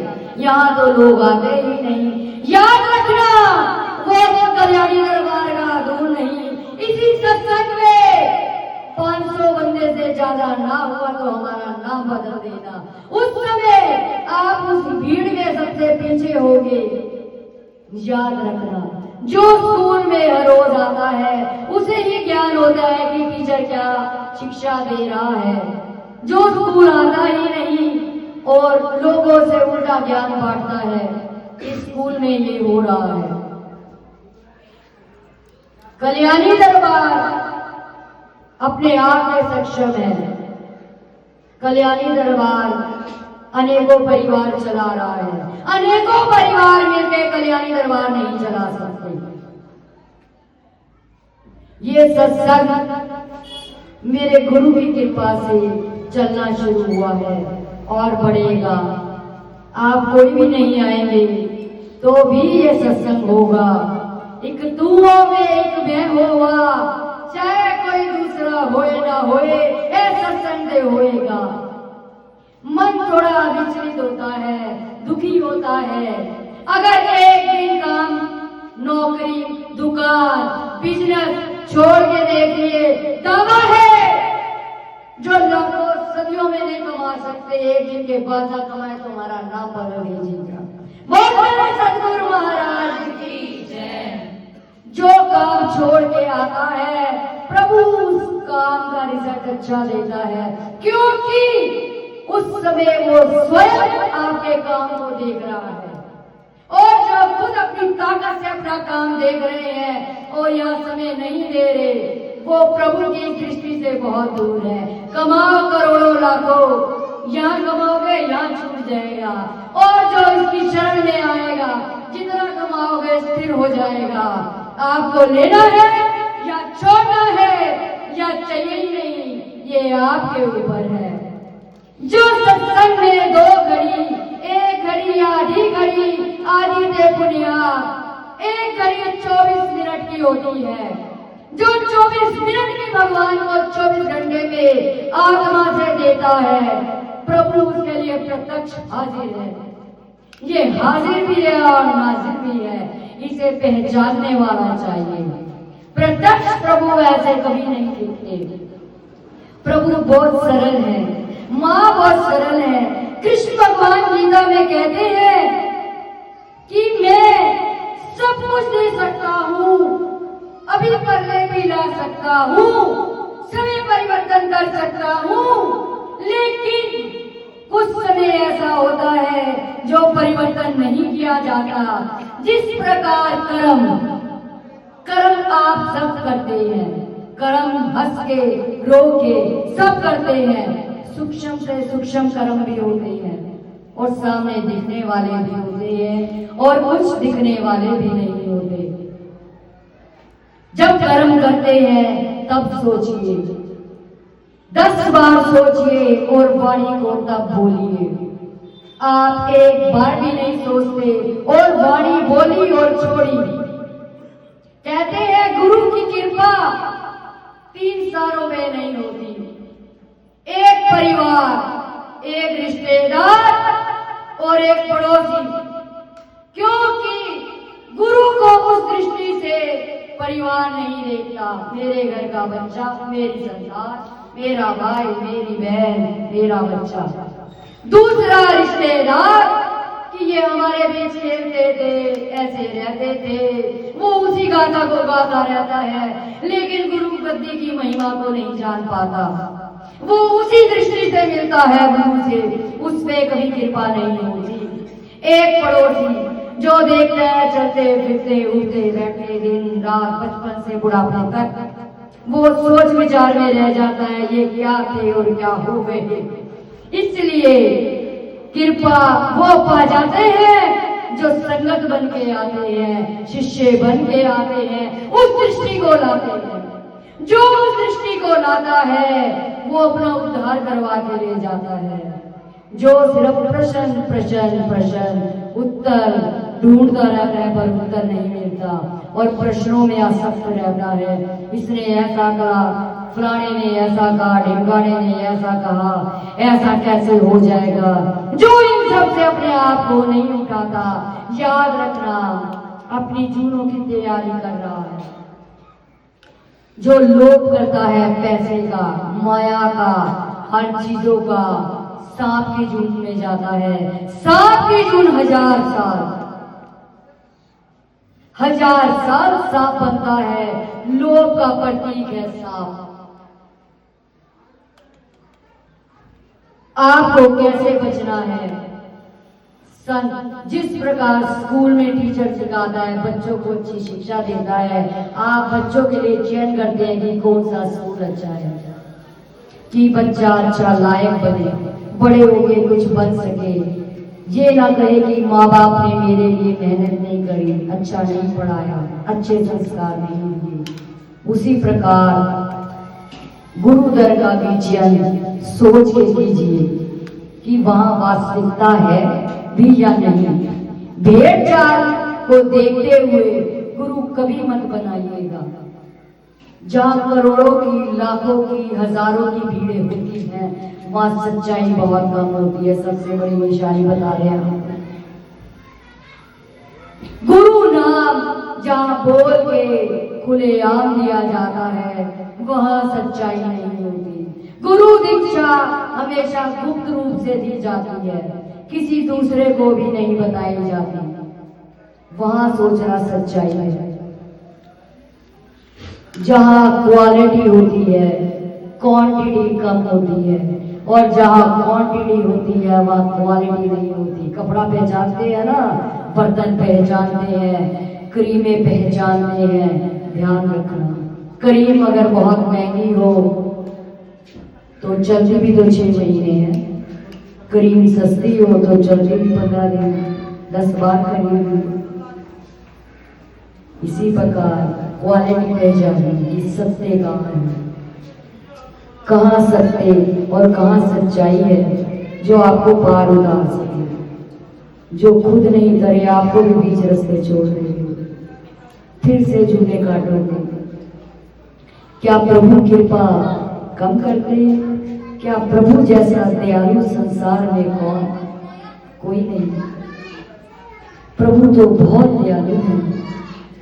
यहाँ तो लोग आते ही नहीं। याद रखना वो कल्याणी दरबार का दूर नहीं। इसी सत्संग में 500 बंदे से ज्यादा ना हुआ तो हमारा नाम बदल देना। उस समय आप उस भीड़ में सबसे पीछे होंगे। याद रखना, जो स्कूल में हर रोज आता है उसे ही ज्ञान होता है कि टीचर क्या शिक्षा दे रहा है। जो स्कूल आता ही नहीं और लोगों से उल्टा ज्ञान बांटता है, इस स्कूल में ये हो रहा है। कल्याणी दरबार अपने आप में सक्षम है। कल्याणी दरबार अनेकों परिवार चला रहा है, अनेकों परिवार मिलकर कल्याणी दरबार नहीं चला सकते। ये सत्संग मेरे गुरु की कृपा से चलना शुरू हुआ है और बढ़ेगा। आप कोई भी नहीं आएंगे तो भी ये सत्संग होगा। एक तू होवे एक मैं होवा, चाहे कोई दूसरा होए ना होए, ये सत्संग दे होएगा। मन थोड़ा विचलित होता है, दुखी होता है। अगर एक दिन काम, नौकरी, दुकान, बिजनेस छोड़ के देखिए, दावा है जो लाखों सदियों में नहीं कमा सकते, एक दिन के बाद कमाए तुम्हारा नाम पर भेजेगा। बहुत सतगुरु महाराज की जय। जो काम छोड़ के आता है प्रभु उस काम का रिजल्ट अच्छा देता है, क्योंकि उस समय वो स्वयं आपके काम को देख रहा है। और जो खुद अपनी ताकत से अपना काम देख रहे हैं और यहाँ समय नहीं दे रहे, वो प्रभु की दृष्टि से बहुत दूर है। कमाओ करोड़ों लाखों, यहाँ कमाओगे यहाँ छूट जाएगा। और जो इसकी शरण में आएगा, जितना कमाओगे स्थिर हो जाएगा। आपको लेना है या छोड़ना है या चाहिए ही नहीं, ये आपके ऊपर है। जो सत्संग में 2 घड़ी, 1 घड़ी, आधी दे पुनिया, 1 घड़ी 24 मिनट की होती है। जो 24 मिनट की भगवान को 24 घंटे में आत्मा से देता है, प्रभु उसके लिए प्रत्यक्ष हाजिर है। ये हाजिर भी है और नाजिर भी है, इसे पहचानने वाला चाहिए। प्रत्यक्ष प्रभु ऐसे कभी नहीं दिखते। प्रभु बहुत सरल है, माँ बहुत सरल है। कृष्ण भगवान गीता में कहते हैं कि मैं सब कुछ दे सकता हूँ, अभी पल्ले भी ला सकता हूँ, समय परिवर्तन कर सकता हूँ, लेकिन कुछ समय ऐसा होता है जो परिवर्तन नहीं किया जाता। जिस प्रकार कर्म आप सब करते हैं, कर्म हंस के रो के सब करते हैं, सूक्ष्म से सूक्ष्म कर्म भी होते हैं और सामने दिखने वाले भी होते हैं और कुछ दिखने वाले भी नहीं होते। जब कर्म करते हैं तब सोचिए, 10 बार सोचिए और वाणी को तब बोलिए। आप एक बार भी नहीं सोचते और वाणी बोली और छोड़ी। कहते हैं गुरु की कृपा 3 सालों में नहीं होती। एक परिवार, एक रिश्तेदार और एक पड़ोसी, क्योंकि गुरु को उस दृष्टि से परिवार नहीं देखता। मेरे घर का बच्चा, मेरी संतान, मेरा भाई, मेरी बहन, मेरा बच्चा। दूसरा रिश्तेदार कि ये हमारे बीच खेलते थे, ऐसे रहते थे, वो उसी गाथा को गाता रहता है, लेकिन गुरु गद्दी की महिमा को नहीं जान पाता। वो उसी दृष्टि से मिलता है गुरु से, उस पे कभी कृपा नहीं होती। एक पड़ोसी जो देखता है चलते फिरते उठते बैठते दिन रात, बचपन से बुढ़ापे तक, वो सोच विचार में रह जाता है ये क्या थे और क्या हो गए। इसलिए कृपा वो पा जाते हैं जो संगत बन के आते हैं, शिष्य बन के आते हैं, उस दृष्टि को लाते हैं। जो उस दृष्टि को लाता है वो अपना उद्धार करवा के ले जाता है। जो सिर्फ प्रश्न उत्तर ढूंढता रहता है पर उत्तर नहीं मिलता और प्रश्नों में आसक्त रहता है। इसने ऐसा कहा, फलाने ने ऐसा कहा, ढिमकाने ने ऐसा कहा, ऐसा कैसे हो जाएगा। जो इन सब से अपने आप को नहीं उठाता, याद रखना अपनी जूनों की तैयारी कर रहा है। जो लोभ करता है पैसे का, माया का, हर चीजों का, सांप की जून में जाता है। सांप की जून 1000 साल सांप बनता है। लोभ का प्रतीक है सांप। आपको कैसे बचना है? जिस प्रकार स्कूल में टीचर सिखाता है, बच्चों को अच्छी शिक्षा देता है, आप बच्चों के लिए चयन करते हैं कि कौन सा स्कूल अच्छा है। कि बच्चा अच्छा लायक बने, बड़े होके कुछ बन सके। ये ना कहे कि माँ बाप ने मेरे लिए मेहनत नहीं करी, अच्छा नहीं पढ़ाया, अच्छे संस्कार नहीं दिए। उसी प्रकार गुरु दर का भी चयन सोच के कीजिए कि वहां वास्तविकता है भी या नहीं। भेड़ चाल को देखते हुए गुरु कभी मत बनाइएगा। जहाँ करोड़ों की, लाखों की, हजारों की भीड़ें होती हैं, वहां सच्चाई बहुत कम होती है। सबसे बड़ी निशानी बता रहे हैं। गुरु नाम जहाँ बोल के खुलेआम दिया जाता है, वहां सच्चाई नहीं होती। गुरु दीक्षा हमेशा गुप्त रूप से दी जाती है, किसी दूसरे को भी नहीं बताई जाती। वहां सोचना सच्चाई है। जहां क्वालिटी होती है, क्वांटिटी कम होती है, और जहां क्वांटिटी होती है वहां क्वालिटी नहीं होती। कपड़ा पहचानते हैं ना, बर्तन पहचानते हैं, क्रीमें पहचानते हैं। ध्यान रखना, क्रीम अगर बहुत महंगी हो तो चलती भी तो 6 महीने है। क्रीम सस्ती हो तो चलती भी 15 दिन, 10 बार खरीद। इसी प्रकार क्वालिटी पहचानी कि सत्य कहाँ है, कहाँ सत्य और कहाँ सच्चाई है जो आपको पार उतार सके। जो खुद नहीं करे आपको भी बीच रास्ते छोड़ देंगे, फिर से जूने काटोगे। क्या प्रभु कृपा कम करते हैं? क्या प्रभु जैसा दयालु संसार में कौन? कोई नहीं। प्रभु तो बहुत दयालु है।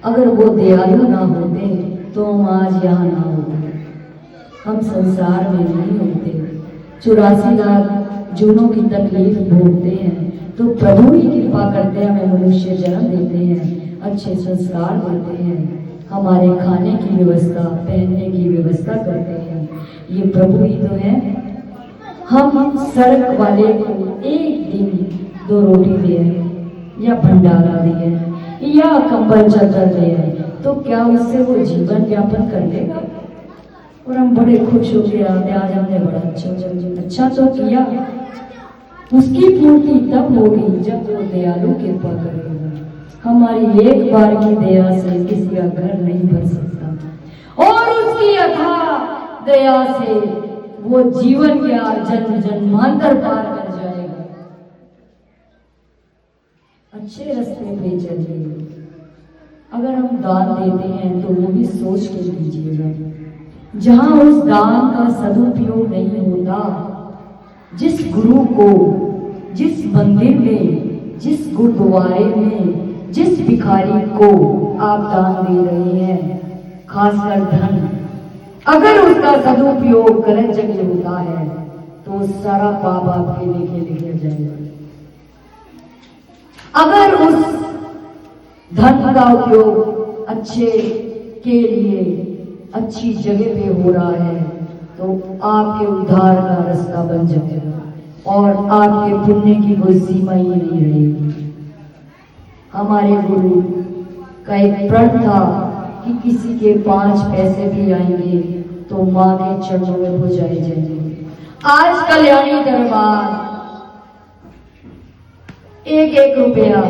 अगर वो दयालु ना होते तो हम आज यहाँ ना होते, हम संसार में नहीं होते। 84 लाख जूनों की तकलीफ भोगते हैं तो प्रभु ही कृपा करते हैं, हमें मनुष्य जन्म देते हैं, अच्छे संस्कार देते हैं, हमारे खाने की व्यवस्था, पहनने की व्यवस्था करते हैं। ये प्रभु ही तो है। हम सड़क वाले को एक दिन 2 रोटी दे या भंडारा दिए या कंबल चादर दे, तो क्या उससे वो जीवन यापन कर लेगा? और हम बड़े खुश हो गए, आज हमने बड़ा अच्छा तो किया। उसकी पूर्ति तब होगी जब वो दयालु कृपा करेगा। हमारी एक बार की दया से किसी का घर नहीं भर सकता, और उसकी अथाह दया से वो जीवन क्या जन्म जन्मांतर पार कर जाएगा। अच्छे रास्ते पे चलिए। अगर हम दान देते हैं तो वो भी सोच के दीजिएगा। जहां उस दान का सदुपयोग नहीं होता, जिस गुरु को, जिस मंदिर में, जिस गुरुद्वारे में, जिस भिखारी को आप दान दे रहे हैं, खासकर धन, अगर उसका सदुपयोग गलत जगह होता है तो सारा पाप आपके लेके लिखा जाएगा। अगर उस धन का उपयोग अच्छे के लिए, अच्छी जगह पे हो रहा है तो आपके उद्धार का रास्ता बन जाएगा और आपके पुण्य की कोई सीमा ही नहीं रहेगी। हमारे गुरु का एक प्रण था कि किसी के 5 पैसे भी आएंगे तो मां के चरणों में बुझाए जाएंगे। आज कल्याणी दरबार 1-1 रुपया,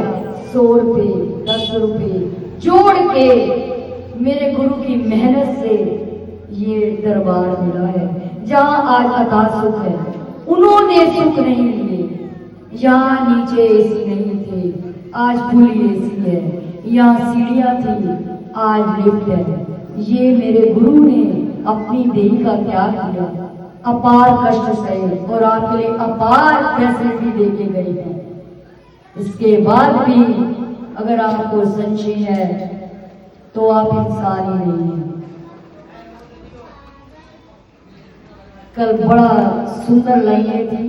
100 रुपये, 10 रुपये जोड़ के मेरे गुरु की मेहनत से ये दरबार मिला है, जहाँ आज अथाह सुख है। उन्होंने सुख नहीं लिए। यहाँ नीचे एसी नहीं थे, आज फुली एसी है। यहाँ सीढ़ियाँ थी, आज लिफ्ट है। ये मेरे गुरु ने अपनी देह का त्याग किया, अपार कष्ट सहे और आपके लिए अपार पैसे भी देके गए हैं। इसके बाद भी अगर आपको संशय है तो आप इंसान ही नहीं हैं। कल बड़ा सुंदर लाइनें थी।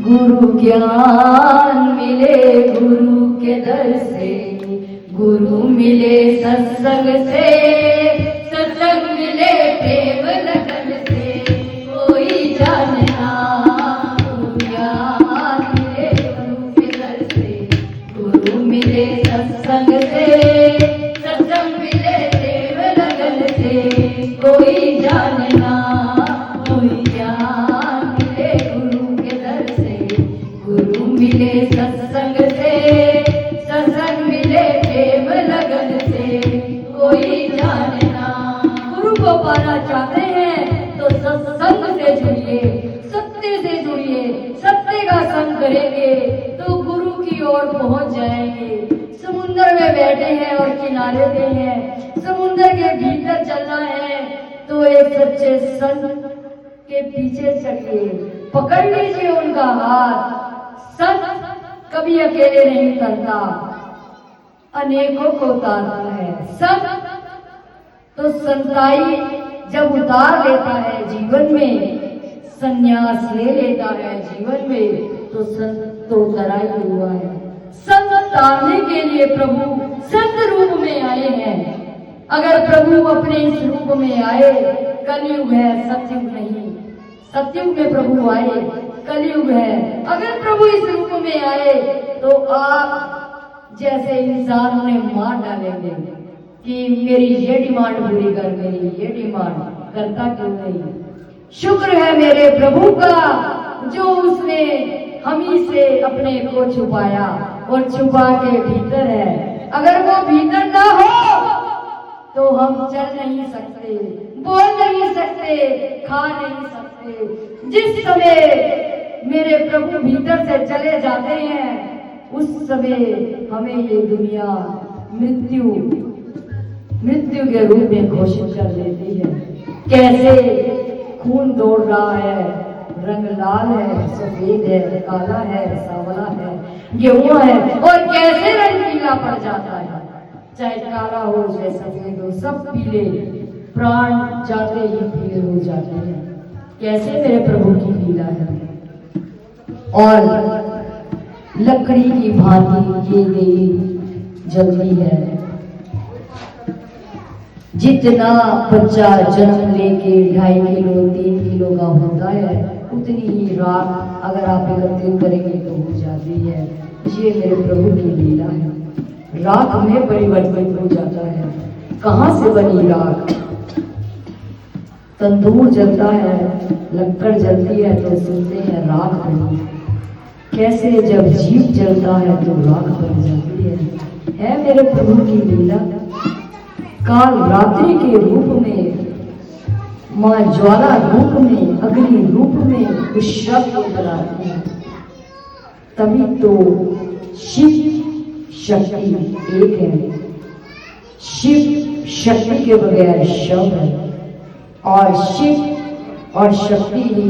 गुरु ज्ञान मिले गुरु के दर से, गुरु मिले सत्संग से, सत्संग मिले प्रेम लगन से, कोई जानना। गुरु ज्ञान मिले गुरु के दर से, गुरु मिले सत्संग से, सत्संग मिले प्रेम लगन से, कोई जानना। बैठे हैं और किनारे पे हैं, समुंदर के भीतर चलना है तो एक सच्चे संत के पीछे चलिए, पकड़ लीजिए उनका हाथ। संत कभी अकेले नहीं उतरता, अनेकों को उतारता है। संत तो संताई जब उतार लेता है जीवन में, संन्यास ले लेता है जीवन में, तो संत तो उतरा ही हुआ है। संत तारने के लिए प्रभु संत रूप में आए हैं। अगर प्रभु अपने इस रूप में आए, कलयुग है सतयुग नहीं, सतयुग में प्रभु आए, कलयुग है। अगर प्रभु इस रूप में आए तो आप जैसे इंसान ने मार डालेंगे कि मेरी ये डिमांड पूरी कर, मेरी ये डिमांड करता क्यों नहीं। शुक्र है मेरे प्रभु का जो उसने हम ही से अपने को छुपाया और छुपा के भीतर है। अगर वो भीतर ना हो तो हम चल नहीं सकते, बोल नहीं सकते, खा नहीं सकते। जिस समय मेरे प्रभु भीतर से चले जाते हैं उस समय हमें ये दुनिया मृत्यु के रूप में घोषित कर देती है। कैसे खून दौड़ रहा है, रंग लाल है, सफेद है, काला है, सांवला है, गेहुआ है, और कैसे रंग पीला पड़ जाता है, चाहे काला हो चाहे सफेद हो, सब पीले, प्राण जाते ही पीले हो जाते हैं। कैसे मेरे प्रभु की लीला है। और लकड़ी की भांति ये देवी जलती है। जितना बच्चा जन्म लेके 2.5 किलो 3 किलो का होता है, उतनी ही राख अगर आप एकत्रित करेंगे तो हो जाती है। ये मेरे प्रभु की लीला है। राख में परिवर्तित हो जाता है। कहाँ से बनी राख? तंदूर जलता है, लक्कड़ जलती है तो सुनते हैं राख बनी। कैसे जब जीव जलता है तो राख बन जाती है मेरे प्रभु की लीला। काल रात्रि के रूप में, माँ ज्वाला रूप में, अग्नि रूप में उस शब्द को बनाती है। तभी तो शिव शक्ति एक है। शिव शक्ति के बगैर शव है, और शिव और शक्ति ही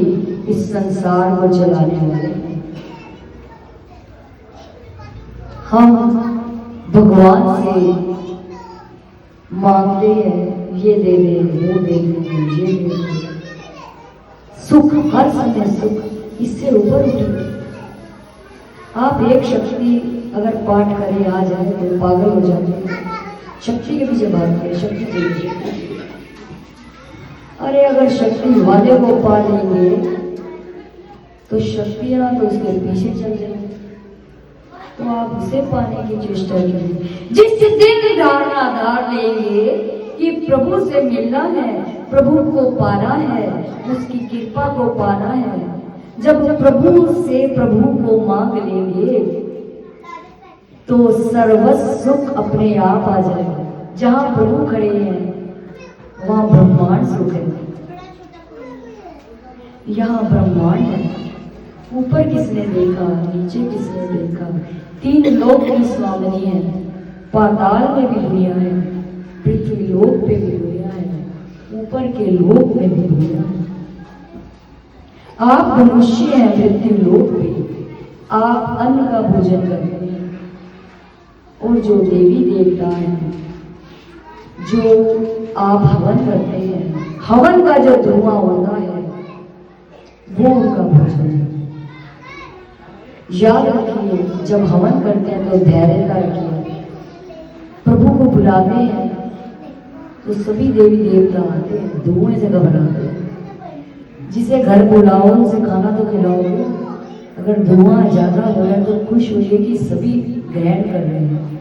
इस संसार को चलाने वाले हैं। हम भगवान से मांगते हैं ये दे दे, वो दे दे, ये दे दे। सुख हर समय सुख, इससे ऊपर उठे। आप एक शक्ति अगर पाठ करें आ जाए तो पागल हो जाते हैं। शक्ति के पीछे बात करें, शक्ति के पीछे। अरे अगर शक्ति वाले को पा लेंगे तो शक्तियां तो उसके पीछे चल जाएंगे, तो आप उसे पाने की चेष्टा कीजिए। जिस दिन धारणा धार लेंगे कि प्रभु से मिलना है, प्रभु को पाना है, उसकी कृपा को पाना है, जब प्रभु से प्रभु को मांग लेंगे तो सर्वस्व सुख अपने आप आ जाएगा। जहां प्रभु खड़े हैं वहां ब्रह्मांड सुख है। यहाँ ब्रह्मांड है। ऊपर किसने देखा, नीचे किसने देखा? 3 लोक की स्वामिनी है। पाताल में भी दुनिया है, पृथ्वी लोक पे भी दुनिया है, ऊपर के लोक में भी दुनिया है। आप मनुष्य हैं पृथ्वी लोक पे, आप अन्न का भोजन करते हैं, और जो देवी देवता हैं, जो आप हवन करते हैं, हवन का जो धुआं होता है वो उनका भोजन है। याद रखिए, जब हवन करते हैं तो धैर्यता रखिए। प्रभु को बुलाते हैं तो सभी देवी देवता आते हैं, धुएं से घबराते हैं। जिसे घर बुलाओ उसे खाना तो खिलाओगे, अगर धुआं ज्यादा हो रहा है तो खुश होइए कि सभी ग्रहण कर रहे हैं,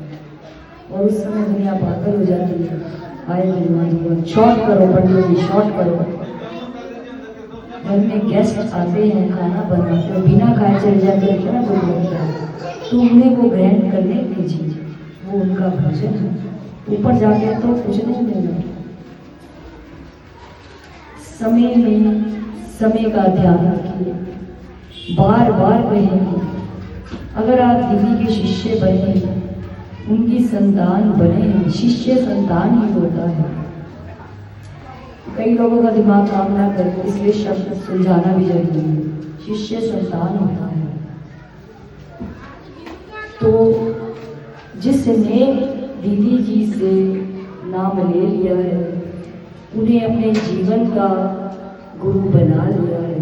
और उस समय दुनिया पागल हो जाती है। आए धुआं धुआं, शॉर्ट करो पंडित जी, शॉर्ट करो। घर में गेस्ट आते हैं, खाना बनाते हो, बिना खाए चले जाते हैं, इतना दुख लगता है। तो उन्हें वो ग्रहण करने दीजिए, वो उनका भोजन है। ऊपर जाके तो कुछ नहीं मिलेगा। समय में समय का ध्यान रखिए। बार बार कहेंगे, अगर आप दीदी के शिष्य बने उनकी संतान बने। शिष्य संतान ही होता है। कई लोगों का दिमाग काम ना करे, इसलिए शब्द सुलझाना भी जरूरी है। शिष्य संतान होता है। तो जिसने दीदी जी से नाम ले लिया है, उन्हें अपने जीवन का गुरु बना लिया है,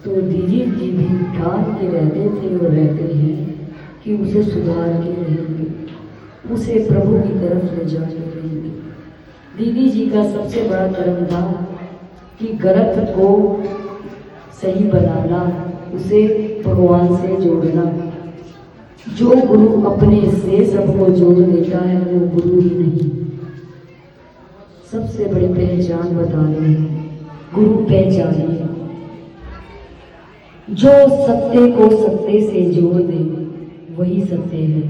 तो दीदी जी भी ठान के रहते थे और रहते हैं कि उसे सुधार के रहेंगे, उसे प्रभु की तरफ ले जाके रहेंगे। दीदी जी का सबसे बड़ा कर्म था कि गलत को सही बनाना, उसे भगवान से जोड़ना। जो गुरु अपने से सबको जोड़ देता है वो गुरु ही नहीं। सबसे बड़ी पहचान बता रहे हैं, गुरु पहचानिए। जो सत्य को सत्य से जोड़ दे वही सत्य है।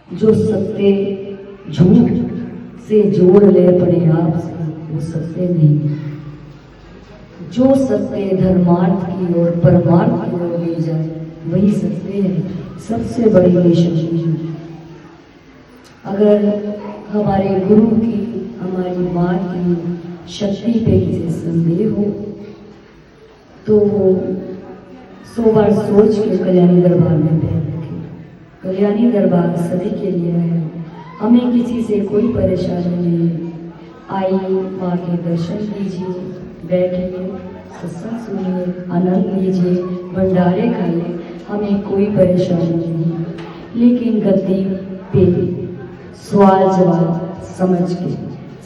जो सत्य झूठ से जोड़ ले अपने आप से वो सत्य नहीं। जो सत्य धर्मार्थ की ओर परमार्थ की ओर ले जाए वही सत्य है। सबसे बड़ी ये शक्ति है। अगर हमारे गुरु की, हमारी माँ की शक्ति पे किसी संदेह हो तो वो 100 बार सोच के कल्याणी दरबार में पैर रखे। कल्याणी दरबार सभी के लिए है। हमें किसी से कोई परेशानी नहीं। आइए माँ के दर्शन कीजिए, बैठिए, सत्संग सुनिए, आनंद लीजिए, भंडारे खाइए, हमें कोई परेशानी नहीं। लेकिन गद्दी पे सवाल जवाब समझ के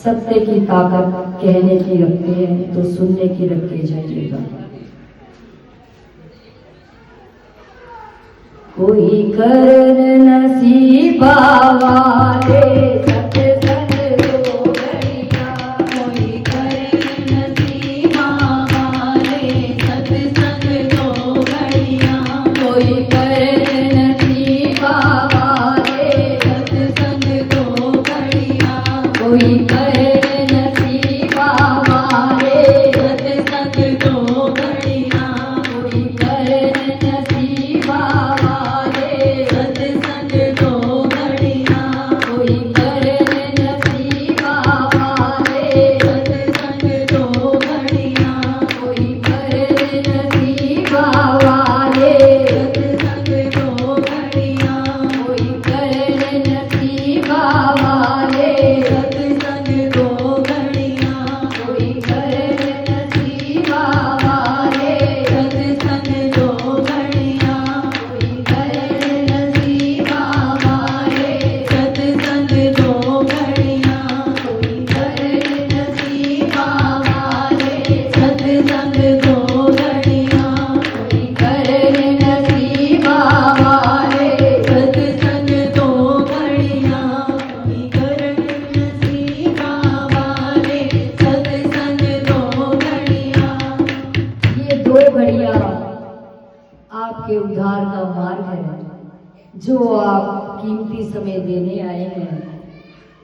सत्य की ताकत कहने की रखते हैं तो सुनने की रख के जाइएगा। कोई कर नसीबा वाले सत्संग को बढ़िया, कोई कर नसीबा वाले सत्संग को बढ़िया, कोई कर नसीबा वाले सत्संग को बढ़िया, कोई कर नसीबा वाले सत्संग को बढ़िया, कोई कर नसीबा आपके उद्धार का मार्ग है जो आप कीमती समय देने आए हैं,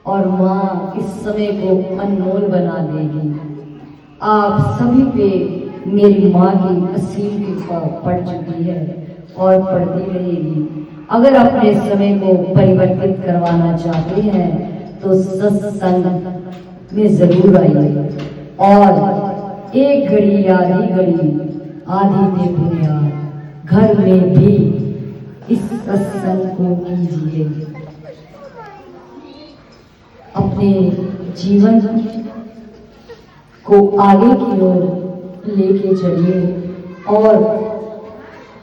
और माँ इस समय को अनमोल बना देगी। आप सभी पे मेरी माँ की असीम कृपा पड़ चुकी है और पड़ती रहेगी। अगर अपने समय को परिवर्तित करवाना चाहते हैं तो सत्संग में जरूर आइए, और एक घड़ी आधी घड़ी आधी में बुनियाद घर में भी इस सत्संग को कीजिए। अपने जीवन को आगे की ओर लेके चलिए और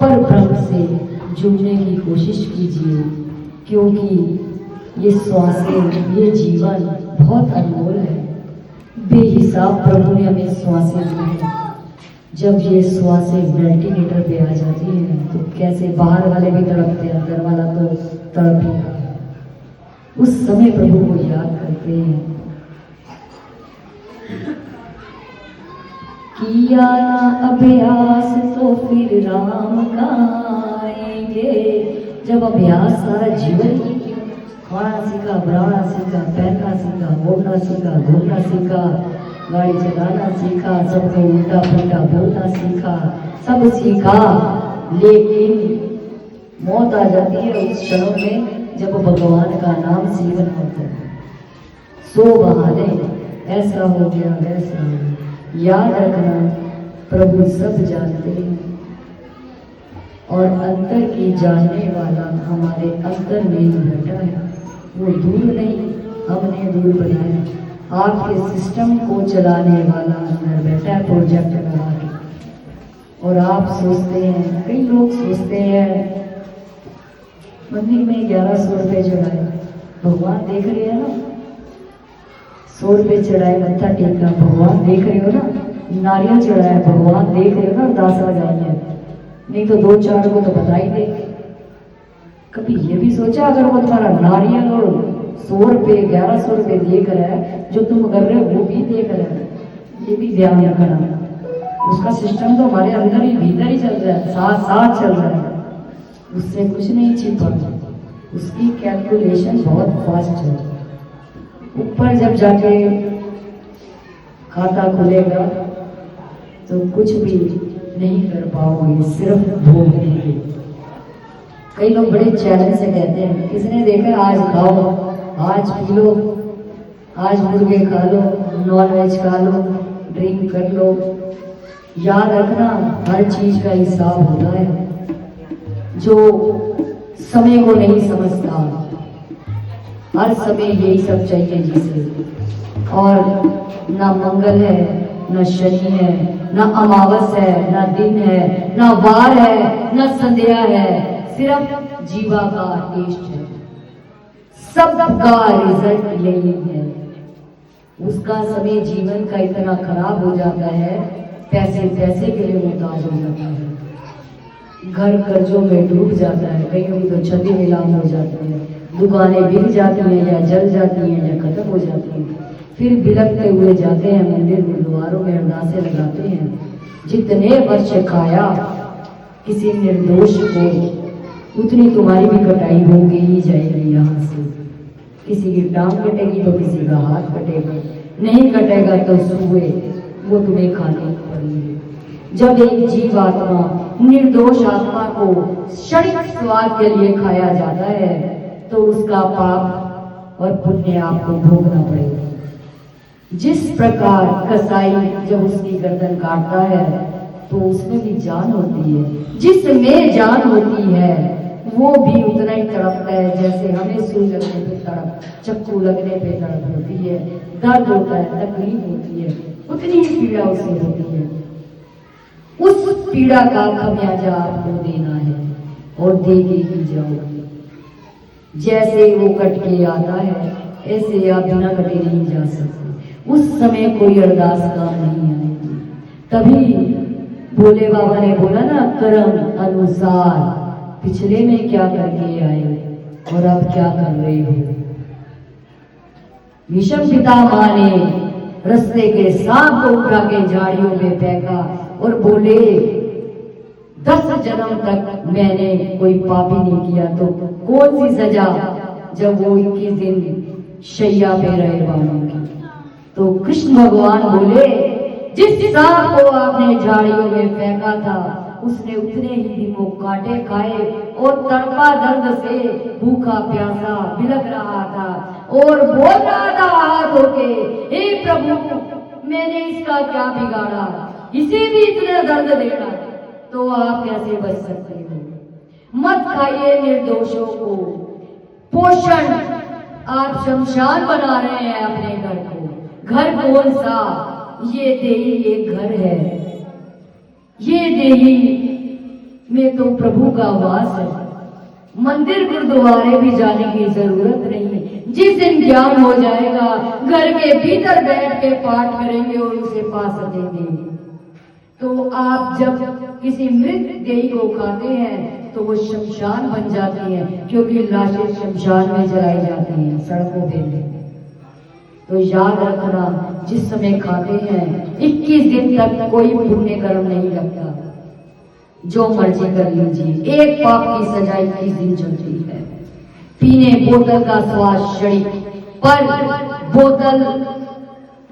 परब्रह्म से जुड़ने की कोशिश कीजिए, क्योंकि ये श्वासें, ये जीवन बहुत अनमोल है। बेहिसाब प्रभु ने हमें श्वासें दी हैं। जब ये श्वासें वेंटिलेटर पे आ जाती हैं तो कैसे बाहर वाले भी तड़पते हैं, अंदर वाला तो तड़प ही रहा है। उस समय प्रभु को याद करते हैं। किया ना अभ्यास तो फिर राम कहाँ आएंगे। जब अभ्यास सारा जीवन खाना सीखा, बनाना सीखा, पहनना सीखा, बोलना सीखा, घूमना सीखा, गाड़ी चलाना सीखा, सबको उल्टा पुल्टा बोलना सीखा, सब सीखा, लेकिन मौत आ जाती है उस क्षणों में जब भगवान का नाम सेवन होता है। सो बहाने ऐसा हो गया वैसा हो गया। याद रखना प्रभु सब जानते हैं और अंतर की जानने वाला हमारे अंतर में ही बैठा है। वो दूर नहीं, हमने दूर बनाया। आपके सिस्टम को चलाने वाला अंदर बैठा है प्रोजेक्ट लगा के। और आप सोचते हैं, कई लोग सोचते हैं मंदिर में 1100 रुपये चढ़ाए, भगवान देख रहे हैं ना। 100 रुपये चढ़ाए मत्था टेका, भगवान देख रहे हो ना। नारियल चढ़ाए, भगवान देख रहे हो ना। अरदास लगाई है, नहीं तो 2-4 को तो बता ही दे। कभी ये भी सोचा अगर वो तुम्हारा नारियल और 100 रुपये 1100 रुपये देख रहा है, जो तुम कर रहे हो वो भी देख रहा है, ये भी ध्यान रखना। उसका सिस्टम तो हमारे अंदर ही भीतर ही चल रहा है, साथ साथ चल रहा है, उससे कुछ नहीं छिपा। उसकी कैलकुलेशन बहुत फास्ट है। ऊपर जब जाके खाता खुलेगा तो कुछ भी नहीं कर पाओगे, सिर्फ भोगेंगे। कई लोग बड़े चैलेंज से कहते हैं, किसने देखा आज खाओ, आज पी लो, आज मुर्गे खा लो, नॉन वेज खा लो, ड्रिंक कर लो। याद रखना हर चीज का हिसाब होता है। जो समय को नहीं समझता, हर समय यही सब चाहिए जिसे। और ना मंगल है, ना शनि है, ना अमावस है, ना दिन है, ना वार है, ना संध्या है, सिर्फ जीवा का टेस्ट है। सबका रिजल्ट यही है। उसका समय जीवन का इतना खराब हो जाता है, पैसे के लिए मुहताज हो जाता है, घर कर्जों में डूब जाता है, कहीं की तो छती नीलाम हो जाती है, दुकानें बिक जाती हैं या जल जाती हैं या खत्म हो जाती हैं। फिर बिलखते हुए जाते हैं मंदिर गुरुद्वारों में, अरदासें लगाते हैं। जितने वर्ष खाया किसी निर्दोष को, उतनी तुम्हारी भी कटाई होगी ही जाएगी। यहाँ से किसी की टांग कटेगी तो किसी का हाथ कटेगा, नहीं कटेगा तो सुए वो तुम्हें खाने पड़ेगी। जब एक जीव आत्मा निर्दोष आत्मा को क्षणिक स्वाद के लिए खाया जाता है तो उसका पाप और पुण्य आपको भोगना पड़ेगा। जिस प्रकार कसाई जब उसकी गर्दन काटता है तो उसमें भी जान होती है, जिसमें जान होती है वो भी उतना ही तड़पता है जैसे हमें सुई लगने पे तड़प, चक्कू लगने पे तड़प होती है, दर्द होता है, तकलीफ होती है, उतनी ही पीड़ा उसे होती है। उस पीड़ा का खमियाजा आपको देना है और दे के ही जाओगे। जैसे वो कट के आता है ऐसे आप बिना कटे नहीं जा सकते। उस समय कोई अरदास काम नहीं आएगी। तभी भोले बाबा ने बोला ना, कर्म अनुसार पिछले में क्या करके आए और अब क्या कर रहे हो। विषम पितामह ने रस्ते के सांप को उठा के झाड़ियों में फेंका और बोले 10 जन्म तक मैंने कोई पाप ही नहीं किया तो कौन सी सजा जब वो 21 दिन शैया पे रहे बाबा की। तो कृष्ण भगवान बोले जिस सांप को आपने झाड़ियों में फेंका था उसने उतने ही दिन वो कांटे खाए और तड़पा दर्द से भूखा प्यासा बिलख रहा था और बोल रहा था हाथ होके, हे प्रभु मैंने इसका क्या बिगाड़ा, इसे भी इतना दर्द देना, तो आप कैसे बच सकते हो। मत खाइए निर्दोषों को। पोषण आप शमशान बना रहे हैं अपने घर को। घर कौन सा, ये देही एक घर है, ये देही में तो प्रभु का वास है। मंदिर गुरुद्वारे भी जाने की जरूरत नहीं। जिस दिन ज्ञान हो जाएगा घर के भीतर बैठ के पाठ करेंगे और उसे पा सकेंगे। तो आप जब किसी मृत देही को खाते हैं तो वो शमशान बन जाती है, क्योंकि लाशें शमशान में जलाई जाती हैं, सड़कों पे। तो याद रखना, जिस समय खाते हैं 21 दिन तक कोई पुण्य कर्म नहीं लगता, जो मर्जी कर लीजिए। एक पाप की सजा 21 दिन चलती है। पीने बोतल का स्वाद क्षणिक, पर बोतल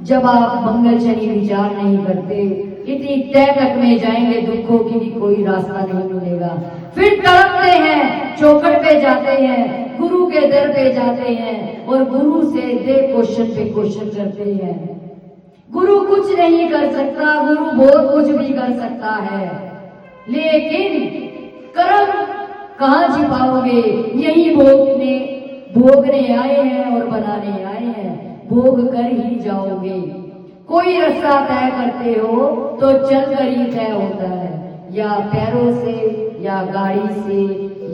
जब आप मंगल शनि विचार नहीं करते इतनी तय तक में जाएंगे, दुखों की भी कोई रास्ता नहीं मिलेगा। फिर तड़पते हैं, चौखट पे जाते हैं, गुरु के दर पे जाते हैं और गुरु से दे क्वेश्चन पे क्वेश्चन करते हैं। गुरु कुछ नहीं कर सकता, गुरु बहुत कुछ भी कर सकता है, लेकिन कर्म कहाँ छिपाओगे? यही भोगने आए हैं और बनाने आए हैं, भोग कर ही जाओगे। कोई रास्ता तय करते हो तो चल कर ही तय होता है, या पैरों से, या गाड़ी से,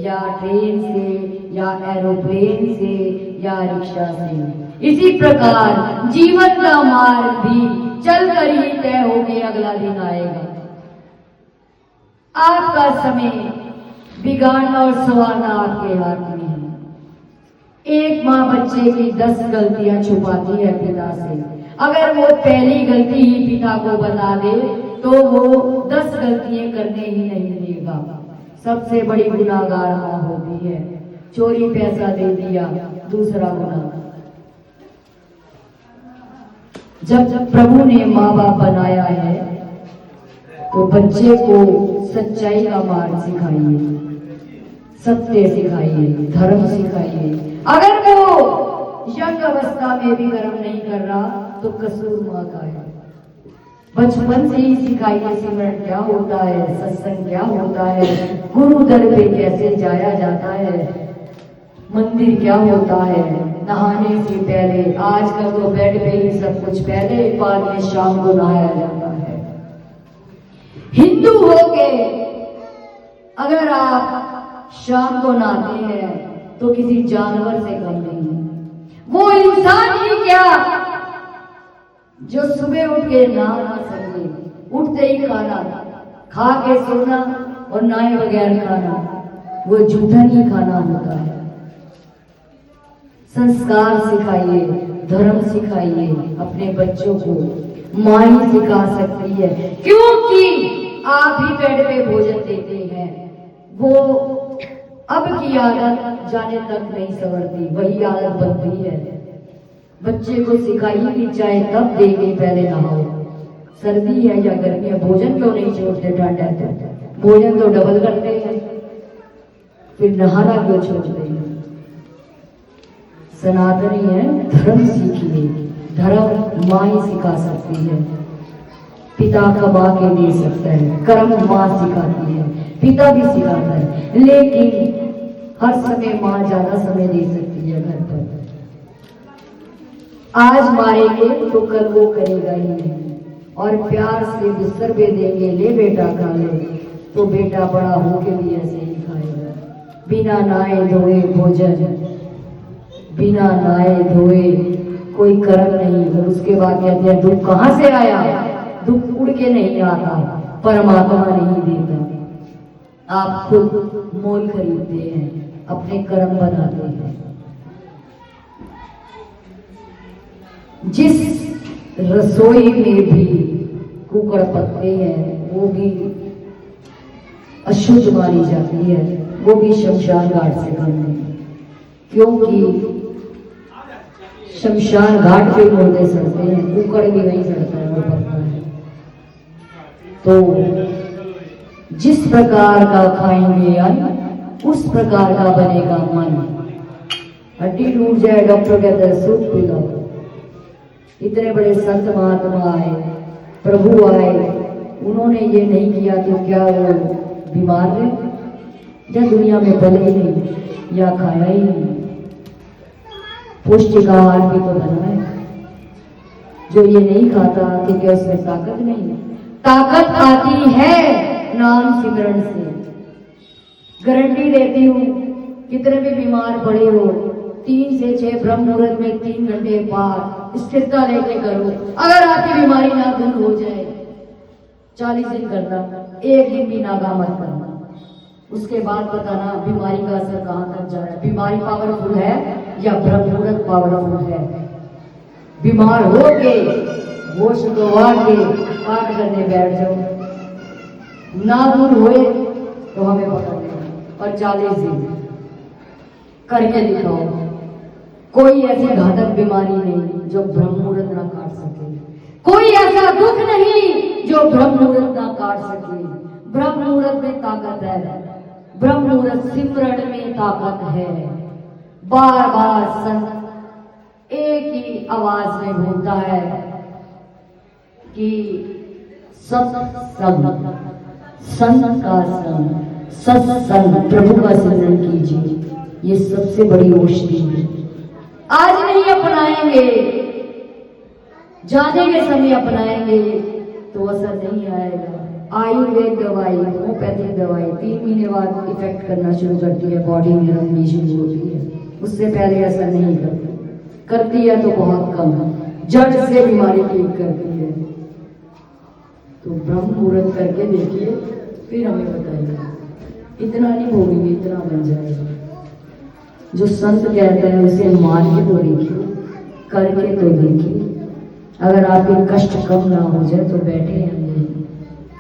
या ट्रेन से, या एरोप्लेन से, या रिक्शा से। इसी प्रकार जीवन का मार्ग भी चल कर ही तय होके अगला दिन आएगा। आपका समय बिगाड़ना और संवारना आपके हाथ में है। एक माँ बच्चे की 10 गलतियां छुपाती है पिता से। अगर वो पहली गलती ही पिता को बता दे तो वो 10 गलतियां करने ही नहीं देगा। सबसे बड़ी गुनाहगार माँ होती है। चोरी पैसा दे दिया, दूसरा गुनाह। जब प्रभु ने माँ बाप बनाया है तो बच्चे को सच्चाई का मार्ग सिखाइए, सत्य सिखाइए, धर्म सिखाइए। अगर वो यंग अवस्था में भी कर्म नहीं कर रहा तो कसूर माँ का है। बचपन से ही सिखाइए सिमरन क्या होता है, सत्संग क्या होता है, गुरु दर पे कैसे जाया जाता है, मंदिर क्या होता है, नहाने से पहले। आजकल तो बेड पे ही सब कुछ, पहले बाद में शाम को नहाया जाता है। हिंदू होके अगर आप शाम को नहाते हैं तो किसी जानवर से कम नहीं है। वो इंसान ही क्या जो सुबह उठ के नहा ना सके, उठते ही खाना खा के सोना और नहाए बगैर खाना, वो जूठन ही खाना होता है। संस्कार सिखाइए, धर्म सिखाइए अपने बच्चों को। माँ ही सिखा सकती है, क्योंकि आप ही पेट पे भोजन देते हैं। वो अब की आदत जाने तक नहीं संवरती, वही आदत बनती है। बच्चे को सिखाइए कि चाय तब देंगे पहले नहाओ, सर्दी है या गर्मी है, भोजन क्यों नहीं छोड़ते? ठंड है तो भोजन तो डबल करते हैं, फिर नहाना क्यों छोड़ते हैं? सनातनी है, धर्म सीखिए। धर्म माँ ही सिखा सकती है, पिता कमा के दे सकता है। कर्म माँ सिखाती है, पिता भी सिखाता है, लेकिन हर समय माँ ज्यादा समय दे सकती है घर पर। आज मारेंगे तो कल वो करेगा ही नहीं, और प्यार से बिस्तर पे देंगे, ले बेटा खा ले, तो बेटा बड़ा होके भी ऐसे ही खाएगा। बिना नहाए धोए भोजन, बिना नहाए धोए कोई कर्म नहीं। और उसके बाद कहते हैं दुख कहाँ से आया? दुख उड़ के नहीं आता, परमात्मा नहीं देता। आप खुद मोल खरीदते हैं, अपने कर्म बनाते हैं। जिस रसोई में भी कुकड़ पकते हैं वो भी अशुद्ध मानी जाती है, वो भी शमशान घाट से कम नहीं, क्योंकि शमशान घाट पे मुर्दे सड़ते हैं, कुकड़ भी नहीं सड़ता है, वो पकता है। तो जिस प्रकार का खाएंगे अन्न उस प्रकार का बनेगा मन। हड्डी टूट जाए, डॉक्टर कहते हैं सूप पी लो। इतने बड़े संत महात्मा आए, प्रभु आए, उन्होंने ये नहीं किया तो क्या वो बीमार रहे? या दुनिया में पले ही नहीं, या खाया ही नहीं? पौष्टिक आहार भी तो बना है। जो ये नहीं खाता तो क्या उसमें ताकत नहीं? ताकत आती है नाम सिमरन से। गारंटी देती हूँ, कितने भी बीमार पड़े हो, 3 से 6 ब्रह्म मुहूर्त में 3 घंटे बाद स्थिरता लेके करो। अगर आपकी बीमारी ना दूर हो जाए, 40 दिन करना, 1 दिन भी नागा मत करना। उसके बाद बताना बीमारी का असर कहाँ तक जा रहा है। बीमारी पावरफुल है या ब्रह्म मुहूर्त पावरफुल है? बीमार हो के होश गवा के पाठ करने बैठ जाओ, ना दूर हुए तो हमें पकड़ लेना, और 40 दिन करके दिखाओ। कोई ऐसी घातक बीमारी नहीं जो ब्रह्म मुहूर्त ना काट सके, कोई ऐसा दुख नहीं जो ब्रह्म मुहूर्त ना काट सके। ब्रह्म मुहूर्त में ताकत है, ब्रह्म मुहूर्त सिमरन में ताकत है। बार बार संत एक ही आवाज में बोलता है कि सत्संग, संत का संग, सत्संग, प्रभु का सिमरन कीजिए, ये सबसे बड़ी औषधि है। आज नहीं अपनाएंगे, जाने के समय अपनाएंगे तो असर नहीं आएगा। आयुर्वेद दवाई, होम्योपैथिक दवाई 3 महीने बाद इफेक्ट करना शुरू करती है, बॉडी में रंगनी शुरू होती है, उससे पहले असर नहीं करती है तो बहुत कम, जड़ से बीमारी ठीक करती है। तो ब्रह्म मुहूर्त करके देखिए, फिर हमें बताइए। इतना नहीं भोगेंगे, इतना बन जाएगा। जो संत कहते हैं उसे मान के तो देखिए, करके तो देखिए। अगर आपके कष्ट कम ना हो जाए तो बैठे हैं,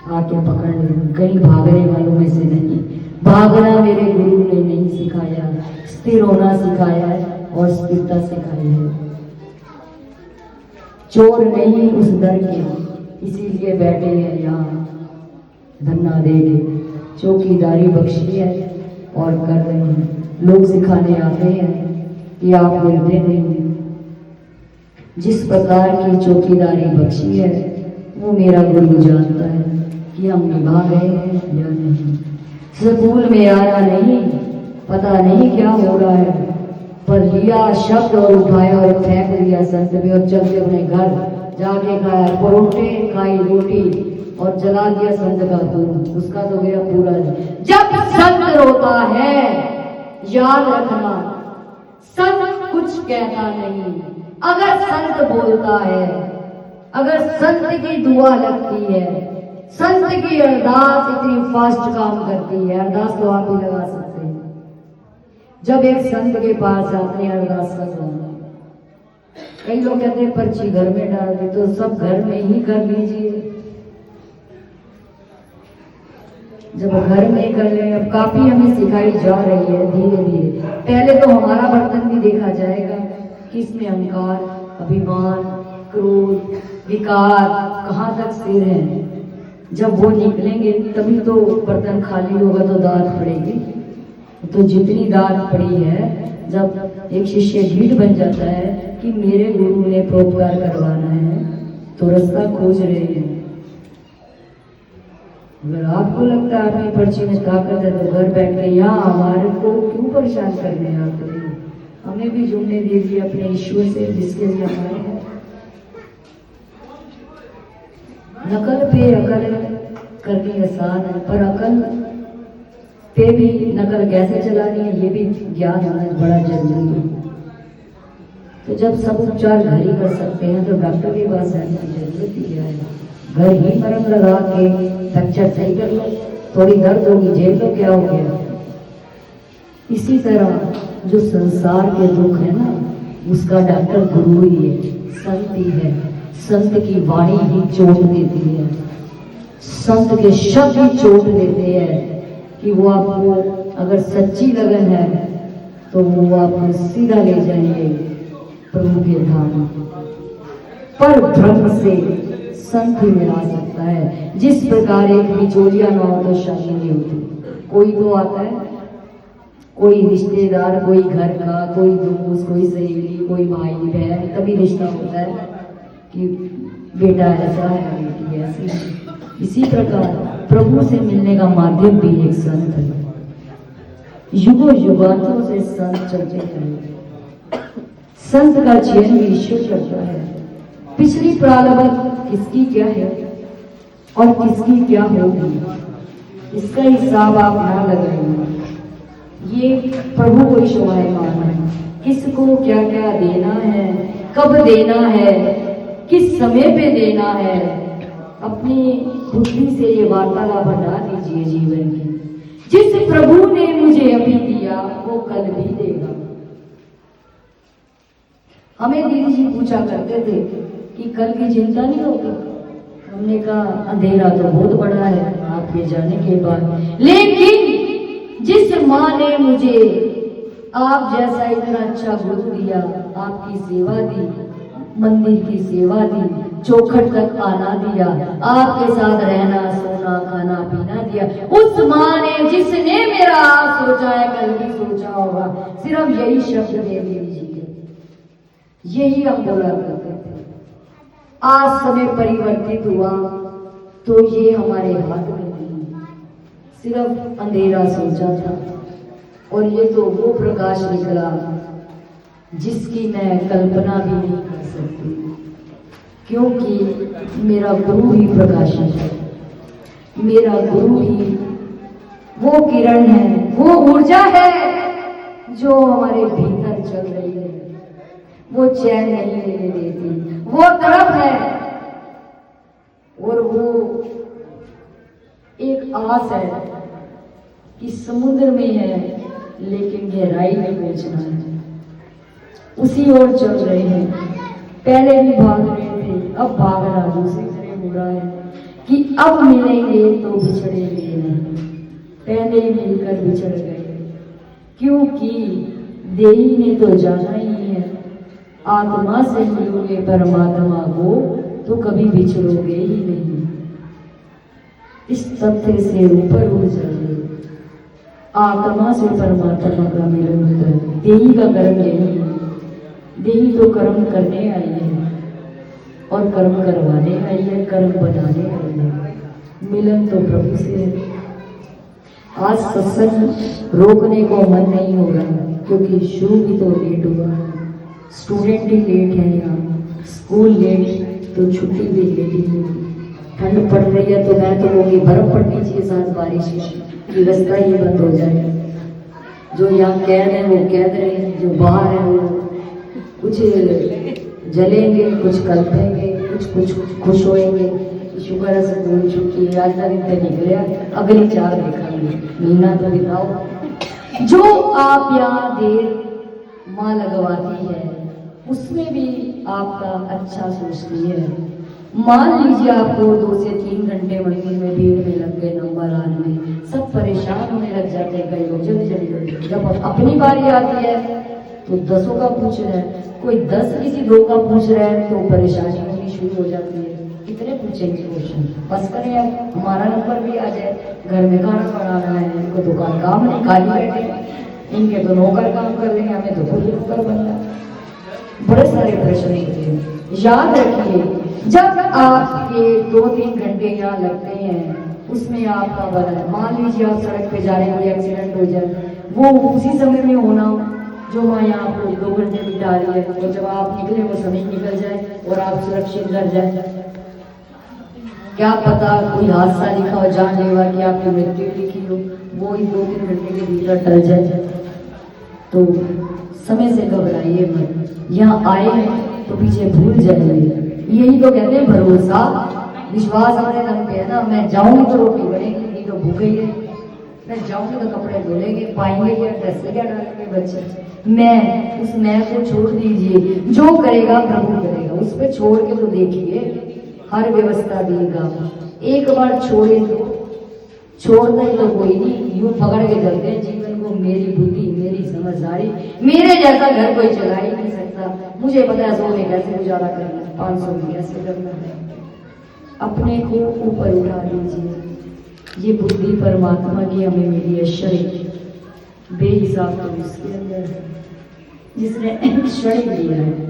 आके पकड़ लें। कहीं भागने वालों में से नहीं। भागना मेरे गुरु ने नहीं सिखाया, स्थिर होना सिखाया है और स्थिरता सिखाई है। चोर नहीं उस दर के, इसीलिए बैठे हैं यहाँ धन्ना दे के, चौकीदारी बख्शी है और कर रहे हैं। लोग सिखाने आते हैं कि आप मिलते नहीं। जिस प्रकार की चौकीदारी बख्शी है वो मेरा गुरु जानता है कि हम निभा गए हैं या नहीं। स्कूल में आना नहीं, पता नहीं क्या हो रहा है, पर लिया शब्द और उठाया और फेंक दिया संत में और चल के अपने घर जाके खाया परोठे, खाई रोटी और जला दिया संत का खून। उसका तो गया पूरा। जब संत रोता है याद रखना, संत कुछ कहता नहीं। अगर संत बोलता है, अगर संत की दुआ लगती है, संत की अरदास इतनी फास्ट काम करती है, अरदास तो आप भी लगा सकते हैं। जब एक संत के पास आते हैं अरदास करवाने, कई लोग कहते हैं पर्ची घर में डाल दे, तो सब घर में ही कर लीजिए। जब घर में कर ले, अब काफी हमें सिखाई जा रही है धीरे धीरे। पहले तो हमारा बर्तन भी देखा जाएगा कि इसमें अहंकार, अभिमान, क्रोध, विकार कहाँ तक सिर है। जब वो निकलेंगे तभी तो बर्तन खाली होगा, तो दाद पड़ेगी। तो जितनी दाद पड़ी है, जब एक शिष्य ढीठ बन जाता है कि मेरे गुरु ने परोपकार करवाना है, तो रास्ता खोज रहे हैं। अगर आपको लगता है आपकी पर्ची में ताकत है तो घर बैठ के यहाँ हमारे को क्यों परेशान करने आते हैं। हमें भी जुड़ने दीजिए अपने ईश्वर से जिसके लिए हमारे हैं। नकल पे अकल करनी आसान है, पर अकल पे भी नकल कैसे चलानी है ये भी ज्ञान होना बड़ा जरूरी है। तो जब सब उपचार घर ही कर सकते हैं तो डॉक्टर के पास जाने की जरूरत ही क्या है। घर ही मरम लगा के फ्रैक्चर सही कर लो, थोड़ी दर्द होगी झेल लो, क्या हो गया। इसी तरह जो संसार के दुख है ना, उसका डॉक्टर गुरु ही है, संत ही है। संत की वाणी ही चोट देती है, संत के शब्द ही चोट देते हैं कि वो आपको अगर सच्ची लगन है तो वो आपको सीधा ले जाएंगे प्रभु के धाम। पर भ्रम से संत ही मिला सकता है। जिस प्रकार एक बिचौलिया ना हो तो शादी नहीं होती। कोई तो आता है, कोई रिश्तेदार, कोई घर का, कोई दोस्त, कोई सहेली, कोई भाई बहन, तभी रिश्ता होता है कि बेटा ऐसा है, बेटी ऐसी है। इसी प्रकार प्रभु से मिलने का माध्यम भी एक संत है। युगों युगांतों से संत चलते हैं। संत का चयन भी ईश्वर करता है। पिछली प्रारब्ध किसकी क्या है और किसकी क्या होगी, इसका हिसाब आप ना लगाएंगे। ये प्रभु को शोभायमान है। किसको क्या क्या देना है, कब देना है, किस समय पे देना है, अपनी बुद्धि से ये वार्तालाप हटा दीजिए जीवन की। जिस प्रभु ने मुझे अभी दिया वो कल भी देगा। हमें दीदी जी पूछा करते थे कि कल की चिंता नहीं होगी। हमने कहा अंधेरा तो बहुत बड़ा है आपके जाने के बाद, लेकिन जिस माँ ने मुझे आप जैसा इतना अच्छा गुरु दिया, आपकी सेवा दी, मंदिर की सेवा दी, चौखट तक आना दिया, आपके साथ रहना सोना का खाना पीना दिया। उस माँ ने जिसने मेरा आज सोचा है कल भी सोचा होगा। सिर्फ यही शब्द देवी जी के, यही हम बोला करते थे। आज समय परिवर्तित हुआ तो ये हमारे हाथ में नहीं, सिर्फ अंधेरा सोचा था और ये तो वो प्रकाश निकला जिसकी मैं कल्पना भी नहीं कर सकती, क्योंकि मेरा गुरु ही प्रकाशन है, मेरा गुरु ही वो किरण है, वो ऊर्जा है जो हमारे भीतर चल रही है, वो चैन नहीं लेने देती, वो तड़प है और वो एक आस है कि समुद्र में है लेकिन गहराई में पहुंचना है, उसी ओर चल रहे हैं। पहले भी भाग रहे थे, अब भागना दूसरी तरह हो रहा है कि अब मिलेंगे तो बिछड़ेंगे नहीं, पहले ही मिलकर बिछड़ गए, क्योंकि देही ने तो जाना ही है, आत्मा से मिलोगे परमात्मा को तो कभी बिछड़ोगे ही नहीं। इस तथ्य से ऊपर उठ जाइए, आत्मा से परमात्मा का मिलन होता है। देही का कर्म यही है, देही तो कर्म करने आई है और कर्म करवाने आई है, कर्म बनाने आई है, मिलन तो प्रभु से है। आज सत्संग रोकने को मन नहीं हो रहा क्योंकि शुरू भी तो लेट हुआ है, स्टूडेंट ही लेट है, यहाँ स्कूल लेट तो छुट्टी भी लेट ही होगी। ठंड पड़ रही है तो मैं तो होगी बर्फ पड़नी चाहिए साथ बारिश की, रास्ता ही बंद हो जाए। जो यहाँ कैद है वो कैद रहे, जो बाहर है वो कुछ जलेंगे, कुछ कल्पेंगे, कुछ खुश होएंगे। शुक्र है स्कूल छुट्टी, आज का दिन तो निकले, अगली 4 देखेंगे, महीना तो बिताओ। जो आप यहाँ देर माँ लगवाती है उसमें भी आपका अच्छा सोचती है। मान लीजिए आपको 2 से 3 घंटे मंदिर में भीड़ में लग गए, नंबर आने में सब परेशान होने लग जाते हैं कई लोग। जल्दी जब अपनी बारी आती है तो 10 का पूछ रहे हैं, कोई 10 किसी 2 का पूछ रहा है तो परेशानी होनी शुरू हो जाती है। कितने पूछेंगे क्वेश्चन, बस करें अब हमारा नंबर भी आ जाए। घर में खाना बनाना है, इनको दुकान काम नहीं, खाली बैठे, इनके तो नौकर काम कर रहे हैं, हमें तो खुद नौकर बनना। बड़े सारे प्रश्न होते हैं। याद रखिए, जब आपके 2-3 घंटे यहाँ लगते हैं उसमें आपका बना, मान लीजिए आप सड़क पे जा रहे हैं, एक्सीडेंट हो जाए, वो उसी समय में होना हो जो माँ यहाँ आपको 2 घंटे बिता रही है, और जब आप निकले वो समय निकल जाए और आप सुरक्षित कर जाए। क्या पता कोई हादसा लिखा हो जानलेवा कि आपकी मृत्यु लिखी हो, वो ही 2-3 घंटे के भीतर टल जाए। तो समय से घबराइए मत, यहाँ आए हैं तो पीछे भूल जाइए। यही तो कहते हैं भरोसा, विश्वास अपने दम पे है ना। मैं जाऊंगी तो रोटी बनेगी, नहीं तो भूखे ही है। मैं जाऊंगी तो कपड़े धोलेंगे, पाएंगे क्या, ड्रेस क्या डालेंगे बच्चे। मैं उस मैं को छोड़ दीजिए, जो करेगा प्रभु करेगा, उस पर छोड़ के तो देखिए, हर व्यवस्था देगा। एक बार छोड़े तो छोड़ना ही तो कोई नहीं, यूं पकड़ के चलते हैं जीवन को। मेरी बुद्धि, मेरी समझदारी, मेरे जैसा घर कोई चला ही नहीं सकता। मुझे पता है 100 में कैसे गुजारा करना, 500 में कैसे करना है। अपने को ऊपर उठा लीजिए। ये बुद्धि परमात्मा की हमें मिली है, शरीर बेहिसाब तो इसके अंदर है, जिसने शरीर लिया है।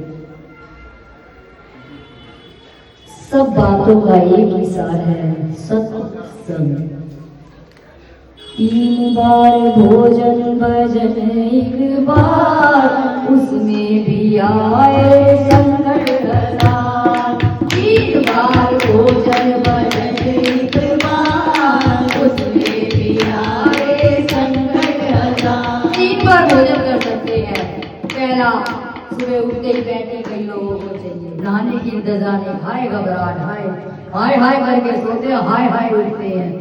सब बातों का एक ही सार है, सत्संग। 3 बार भोजन भजन 1 बार, उसमें भी आए संकट हजार। 3 बार भोजन भजन 1 बार, उसमें भी आए संकट हजार। 3 बार भोजन कर सकते हैं। पहला, सुबह उठते ही बैठे कई लोगों को चाहिए, नहाने की इंतजार नहीं, हाय घबराहट, हाय हाय हाय करके सोते हैं, हाय हाय उठते हैं,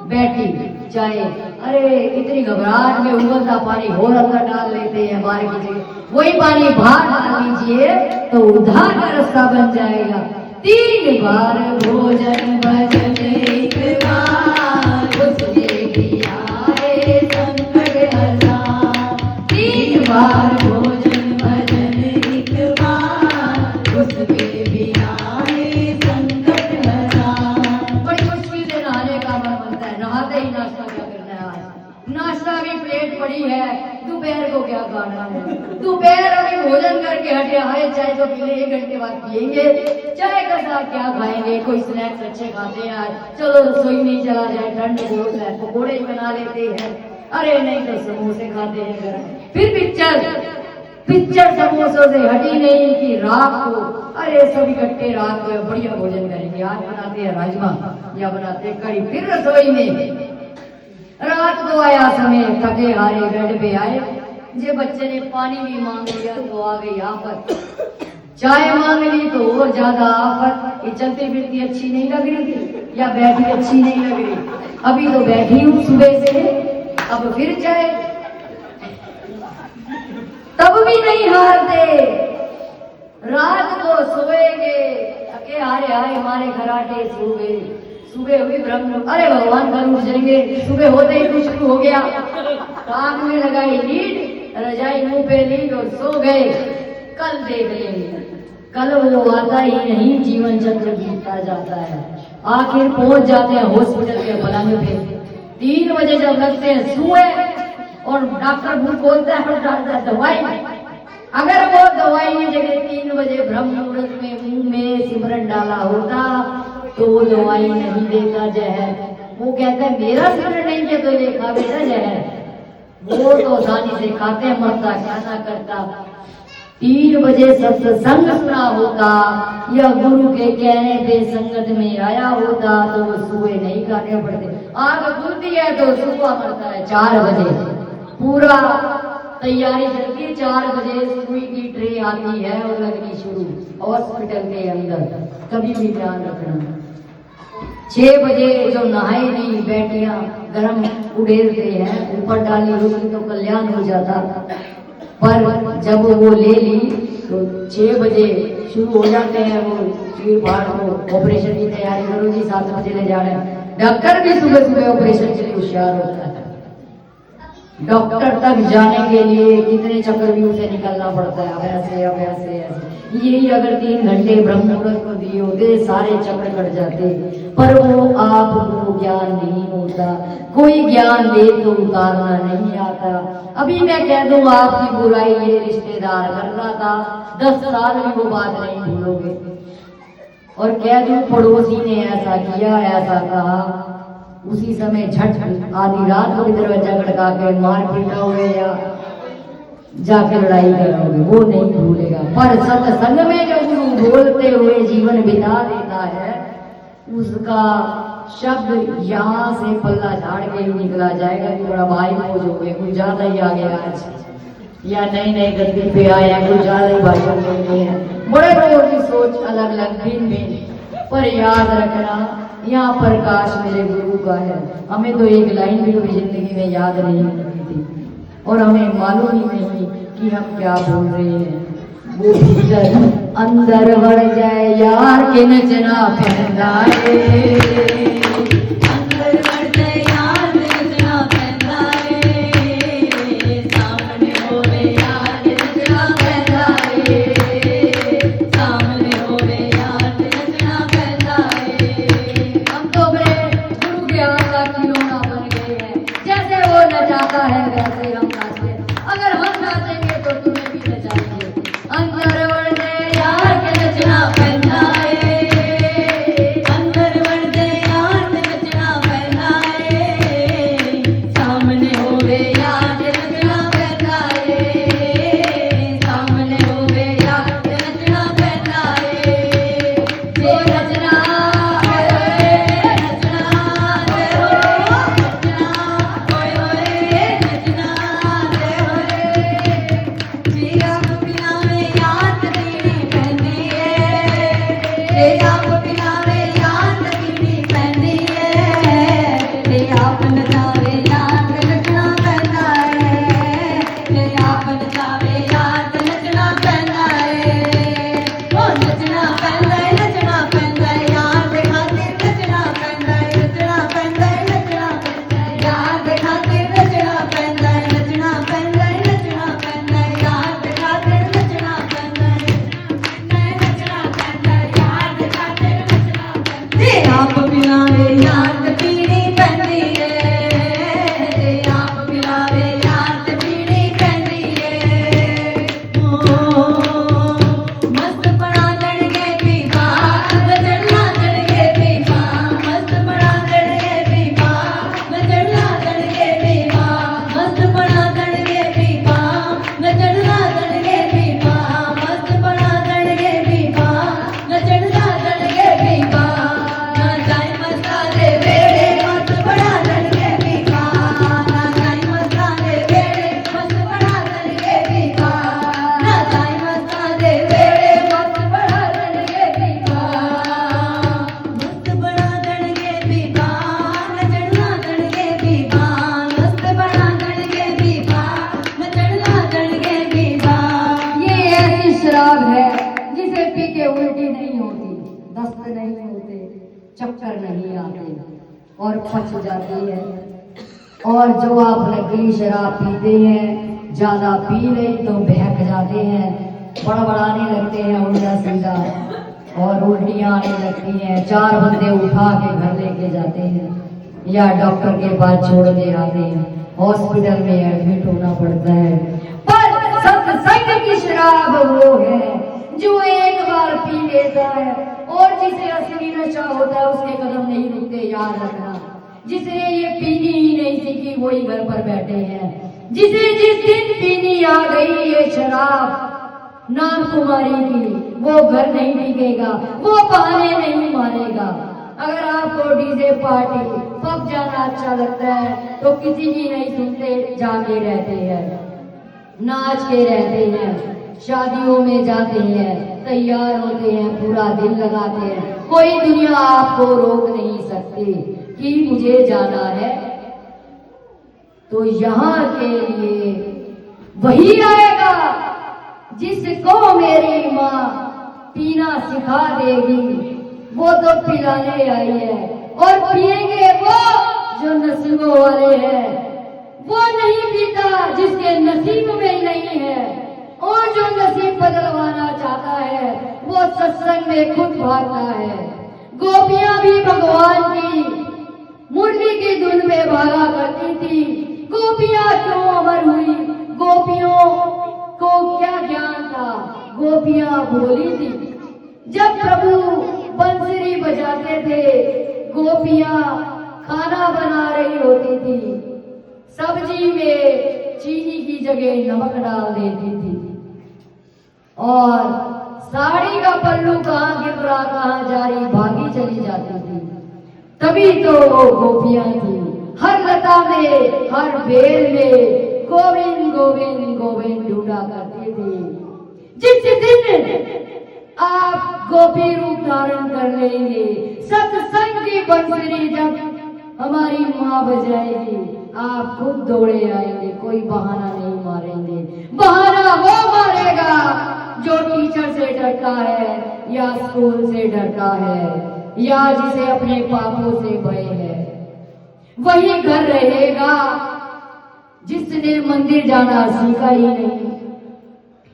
बैठी चाहे, अरे इतनी घबराहट में उबलता पानी और अंदर डाल लेते हैं बाहर की जगह, वही पानी बाहर डाल लीजिए तो उद्धार का रास्ता बन जाएगा। 3 बार भोजन भजन 1 बार, उसमें भी आए संकट हजार। 3 बार भोजन भजन 1 बार, उसमें भी आए संकट हजार। बड़ी मुश्किल से नहाने का मन क्या गाना है। दोपहर अभी भोजन करके हटे आए, चाय तो पीले 1 घंटे बाद पियेंगे, चाय का साथ क्या खाएंगे, कोई स्नैक्स अच्छे खाते हैं आज, चलो रसोई में चला जाए, ठंड बहुत है, पकौड़े ही बना लेते हैं, अरे नहीं तो समोसे खाते हैं घर। फिर पिक्चर समोसों से हटी नहीं कि रात को, अरे सब इकट्ठे रात को बढ़िया भोजन करेंगे, आज बनाते हैं राजमा या बनाते हैं कढ़ी। फिर रसोई में रात को आया समय, थके हारे बेड पे आए, जे बच्चे ने पानी भी मांग लिया तो आ गई आफत, चाय मांग ली तो और ज्यादा आफत। ये चलती फिरती अच्छी नहीं लग रही थी या बैठी अच्छी नहीं लग रही, अभी तो बैठी हूँ सुबह से, अब फिर चाय, तब भी नहीं हारते। रात को सोएंगे, थके हारे आए मारे खराटे सो गए, सुबह हुई ब्रह्म, अरे भगवान कल उठ जाएंगे, सुबह होते ही कुछ शुरू हो गया, कान में लगाई लीड, रजाई मुंह पे लीड और सो गए, कल देख लेंगे। कल वो आता ही नहीं, जीवन चक्र बीतता जाता है, आखिर पहुंच जाते हैं हॉस्पिटल के पलंग पे। 3 बजे जब लगते हैं सुए और डॉक्टर मुंह खोलता है और डालता है दवाई, अगर वो दवाई की जगह 3 बजे ब्रह्म मुहूर्त में मुंह में सिमरन डाला होता तो वो दवाई नहीं देता जहर, वो कहता है मेरा सिमरन नहीं किया तो ले खा बेटा जहर, वो तो आसानी से खाते मरता क्या ना करता। 3 बजे सत्संग सुना होता या गुरु के कहने पे संगत में आया होता तो वो सुबह नहीं खाने पड़ते। आग खुलती है तो सुबह मरता है 4 बजे, पूरा तैयारी चलती है, 4 बजे सुई की ट्रे आती है और लगनी शुरू हॉस्पिटल के अंदर, कभी भी ध्यान रखना। 6 बजे जो नहाएगी बेटियां गरम उड़ेलते हैं, ऊपर डाली होती तो कल्याण हो जाता, पर जब वो ले ली तो 6 बजे शुरू हो जाते हैं वो चीर फाड़ को, ऑपरेशन की तैयारी करो जी, 7 बजे ले जा रहे हैं। डॉक्टर भी सुबह सुबह ऑपरेशन के लिए होशियार होता है, डॉक्टर तक जाने के लिए कितने चक्रव्यूह से निकलना पड़ता है, अब ऐसे अब ऐसे ऐसे, यही अगर 3 घंटे ब्रह्म मुहूर्त को दिए होते सारे चक्र कट जाते, पर वो आपको ज्ञान नहीं होता, कोई ज्ञान दे तो उतारना नहीं आता। अभी मैं कह दूं आपकी बुराई ये रिश्तेदार कर रहा था, 10 साल में वो बात नहीं भूलोगे, और कह दूं पड़ोसी ने ऐसा किया ऐसा कहा, उसी समय झट आधी रात को भी दरवाजा खड़का के मार पीटोगे या जाके लड़ाई करोगे, वो नहीं भूलेगा। पर सत्संग में जो गुरु बोलते हुए जीवन बिता देता है, उसका शब्द यहाँ से पल्ला झाड़ के ही निकला जाएगा कि बड़ा भाई खोज हो गए, कुछ ज्यादा ही आ गया आज, या नई नई गद्दी पे आए हैं, कुछ ज्यादा ही भाषण बोलते हैं। बड़े बड़ों की सोच अलग अलग भिन्न भिन्न, पर याद रखना यहाँ प्रकाश मेरे गुरु का है। हमें तो एक लाइन भी कभी जिंदगी में याद नहीं होती थी और हमें मालूम ही नहीं कि हम क्या बोल रहे हैं। वो भीतर अंदर बढ़ जाए यार के नचना पैदा है, चक्कर नहीं आते और पच जाती है। और जो आप नकली शराब पीते हैं, ज्यादा पी नहीं तो बहक जाते हैं, बड़बड़ाने लगते हैं उल्टा सीधा और उल्टियां आने लगती हैं, 4 बंदे उठा के घर लेके जाते हैं या डॉक्टर के पास छोड़ के आते हैं, हॉस्पिटल में एडमिट होना पड़ता है। पर सत्संग की शराब वो है जो एक बार पी लेता है और जिसे असली नशा होता है उसके कदम नहीं रुकते। याद रखना, जिसे ये पीनी ही नहीं सीखी वही घर पर बैठे हैं। जिसे जिस दिन पीनी आ गई ये शराब नाम कुमारी की, वो घर नहीं टिकेगा, वो बहाने नहीं मानेगा। अगर आपको डीजे पार्टी पब जाना अच्छा लगता है तो किसी की नहीं सुनते, जाके रहते हैं, नाच के रहते हैं, शादियों में जाते हैं, तैयार होते हैं, पूरा दिल लगाते हैं। कोई दुनिया आपको रोक नहीं सकती कि मुझे जाना है तो यहाँ के लिए वही आएगा जिसको मेरी माँ पीना सिखा देगी। वो तो पिलाने आई है और पिएंगे वो जो नसीबों वाले हैं। वो नहीं पीता जिसके नसीब में नहीं है, और जो नसीब बदलवाना चाहता है वो सत्संग में खुद भागता है। गोपियां भी भगवान की मुरली की धुन में भागा करती थी। गोपियां क्यों अमर हुई? गोपियों को क्या ज्ञान था? गोपियां बोली थी। जब प्रभु बंसुरी बजाते थे, गोपियां खाना बना रही होती थी, सब्जी में चीनी की जगह नमक डाल देती थी और साड़ी का पल्लू कहाँ गिर रहा कहाँ जा रही भागी चली जाती थी। तभी तो वो गोपियां थी। हर लता में, हर बेल में गोविंद गोविंद गोविंद ढूंढा करती थी। जिस दिन आप गोपी रूप धारण कर लेंगे, सत्संग की बंसुरी जब हमारी माँ बजाएगी, आप खुद दौड़े आएंगे, कोई बहाना नहीं मारेंगे। बहाना वो मारेगा जो टीचर से डरता है या स्कूल से डरता है या जिसे अपने पापों से भय है। वही घर रहेगा जिसने मंदिर जाना सीखा ही नहीं,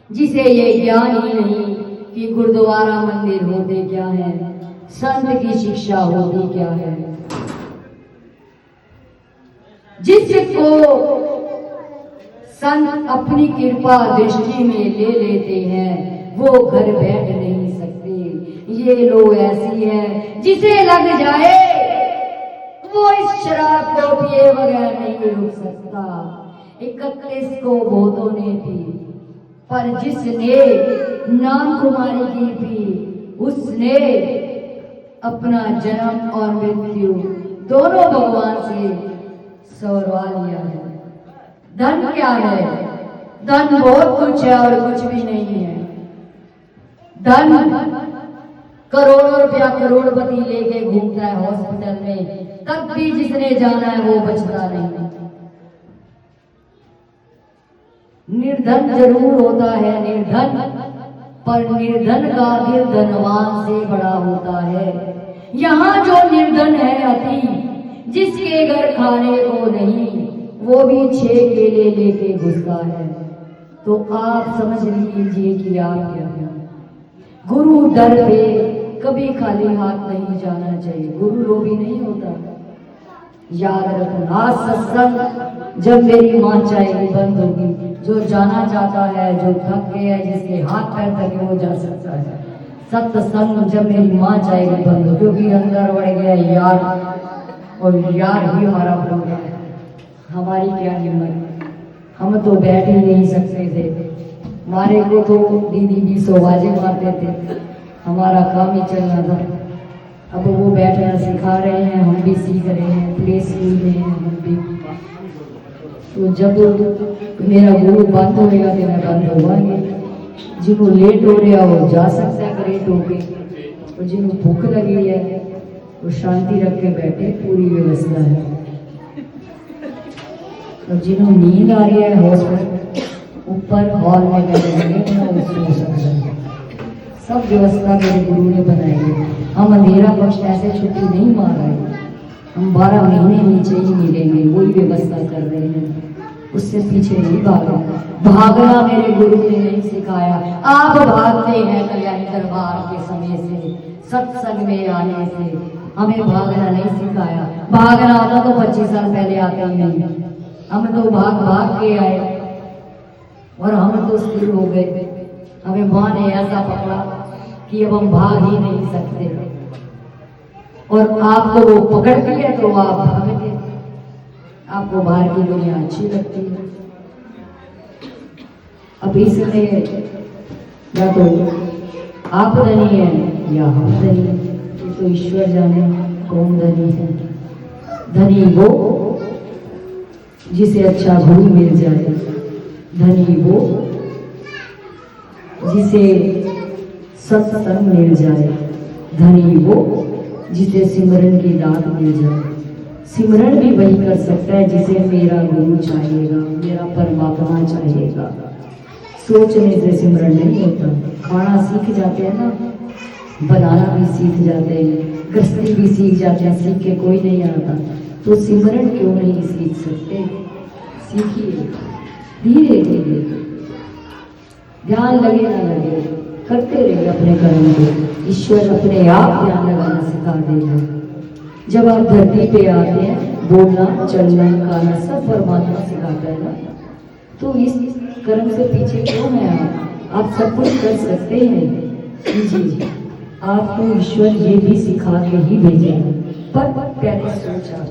जिसे ये ज्ञान ही नहीं कि गुरुद्वारा मंदिर होते क्या है, संत की शिक्षा होती क्या है। जिसको संत अपनी कृपा दृष्टि में ले लेते हैं वो घर बैठ नहीं सकते। ये लो ऐसी है जिसे लग जाए वो इस शराब को पिए बगैर नहीं रुक सकता। 31 को बहुतों ने पी, पर जिसने नाम कुमारी की पी उसने अपना जन्म और मृत्यु दोनों भगवान से सौरवा लिया है। धन क्या है? धन बहुत कुछ है और कुछ भी नहीं है। धन करोड़ों रुपया करोड़पति लेके घूमता है हॉस्पिटल में, तब भी जिसने जाना है वो बचता नहीं। निर्धन जरूर होता है निर्धन, पर निर्धन का दिल धनवान से बड़ा होता है। यहाँ जो निर्धन है अति, जिसके घर खाने को नहीं, वो भी 6 केले लेके घुसता है। तो आप समझ लीजिए कि आप क्या है। गुरु दर पे कभी खाली हाथ नहीं जाना चाहिए, गुरु लोभी नहीं होता। याद रखना, आज सत्संग जब मेरी माँ चाहेगी बंद होगी। जो जाना चाहता है, जो थक गया, जिसके हाथ पैर थके वो जा सकता है। सत्संग जब मेरी माँ चाहेगी बंद हो, क्योंकि अंदर बढ़ गया यार, और यार ही हमारा प्रोग्राम है। हमारी क्या हिम्मत, हम तो बैठ ही नहीं सकते थे। हमारे को तो दीदी 20 आवाजें मारते थे, हमारा काम ही चलना था। अब वो बैठना सिखा रहे हैं, हम भी सीख रहे हैं, प्ले स्कूल में हैं हम भी। तो जब मेरा गुरु बंद होगा तो मैं बंद होवांगी। जिन्हों लेट हो रहा वो जा सकता है लेट होके, और जिन्हों भूख लगी है वो शांति रख के बैठे, पूरी व्यवस्था है। और जिन्हों नींद आ रही है हॉस्पिटल ऊपर हॉल में बैठे सो सकते हैं। सब व्यवस्था मेरे गुरु ने बनाई है। हम अंधेरा पक्ष ऐसे छुट्टी नहीं मार रहे, हम 12 महीने नीचे ही मिलेंगे, वही व्यवस्था कर रहे हैं, उससे पीछे नहीं भागना। भागना मेरे गुरु ने नहीं सिखाया। आप भागते हैं कल्याणी दरबार के समय से, सत्संग में आने से, हमें भागना नहीं सिखाया। भागना होता तो 25 साल पहले आते ही नहीं, हम तो भाग भाग के आए और हम तो स्थिर हो गए। हमें माँ ने ऐसा पकड़ा कि अब हम भाग ही नहीं सकते, और आपको वो पकड़ती है तो आप भागते। आपको बाहर की दुनिया अच्छी लगती है। अब इसमें या तो आप धनी है या हम धनी है, ये तो ईश्वर जाने कौन धनी है। धनी वो जिसे अच्छा गुरु मिल जाए, धनी वो जिसे सत्संग मिल जाए, धनी वो जिसे सिमरन की दात मिल जाए। सिमरन भी वही कर सकता है जिसे मेरा गुरु चाहिएगा, मेरा परमात्मा चाहिएगा। सोचने से सिमरन नहीं होता। खाना सीख जाते हैं ना, बनाना भी सीख जाते हैं, गृहस्थी भी सीख जाते हैं, सीख के कोई नहीं आता। तो सिमरन क्यों नहीं सीख सकते? सीखिए धीरे धीरे, ध्यान लगे ना लगे, करते रहिए अपने कर्म को। ईश्वर अपने आप ध्यान लगाना सिखा देगा। जब आप धरती पे आते हैं, बोलना चलना खाना सब परमात्मा सिखाता है ना, तो इस कर्म से पीछे क्यों है? आप सब कुछ कर सकते हैं जी। आपको ईश्वर ये भी सिखा के ही भेजेगा, पर पहले सोचा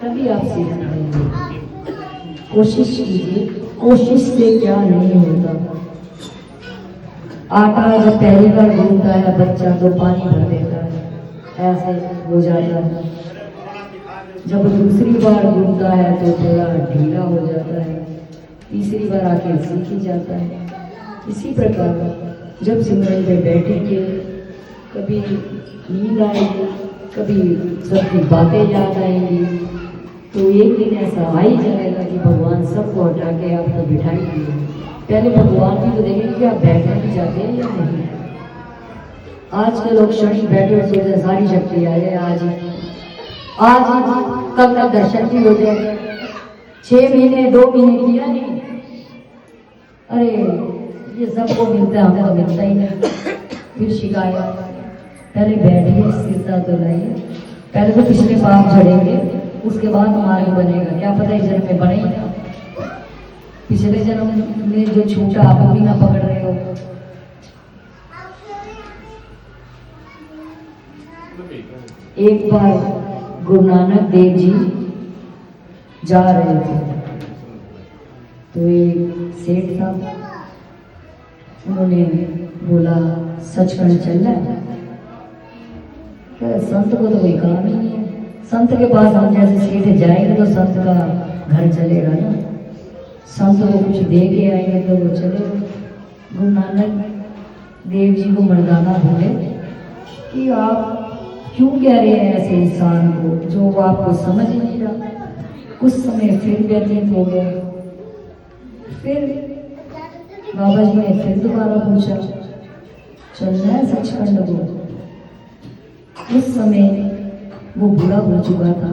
तभी आप सीख पाएंगे। कोशिश कीजिए, कोशिश से क्या नहीं होता। आटा जब पहली बार गूंथता है बच्चा तो पानी भर देता है, ऐसे हो जाता है। जब दूसरी बार गूंथता है तो थोड़ा ढीला हो जाता है, तीसरी बार आके सीख ही जाता है। इसी प्रकार जब सिमरन पे बैठेंगे, कभी नींद आएगी, कभी सबकी बातें याद आएंगी, तो एक दिन ऐसा आ ही जाएगा कि भगवान सबको हटा के आपको बिठाई दिए। पहले भगवान भी तो देखेंगे कि आप बैठना भी चाहते हैं या नहीं। आज के लोग क्षणिक बैठे और सोचते सारी शक्ति आ जाए आज कल तक दर्शन भी हो जाए। 6 महीने 2 महीने किया नहीं, अरे ये सबको मिलता है, हमें तो मिलता ही नहीं। फिर शिकायत। पहले बैठिए, स्थिरता तो लाइए। पहले तो पिछले पाप झड़ेंगे, उसके बाद मार्ग बनेगा। क्या पता इस जन्म में बने ही ना, पिछले जन्म में जो छूटा आप भी ना पकड़ रहे हो। एक बार गुरु नानक देव जी जा रहे थे, तो एक सेठ था, उन्होंने बोला सचखंड चलना है। संत को तो कोई काम ही नहीं है, संत के पास हम जैसे सेठ जाएंगे तो संत का घर चलेगा ना, संत को कुछ दे के आएंगे तो वो चलेगा। गुरु नानक देव जी को मर्दाना बोले कि आप क्यों कह रहे हैं ऐसे इंसान को जो आपको समझ ही नहीं रहा। कुछ समय फिर व्यतीत हो गया, फिर बाबा जी ने फिर दोबारा पूछा चलना है सचखंड को। उस समय वो बूढ़ा हो चुका था,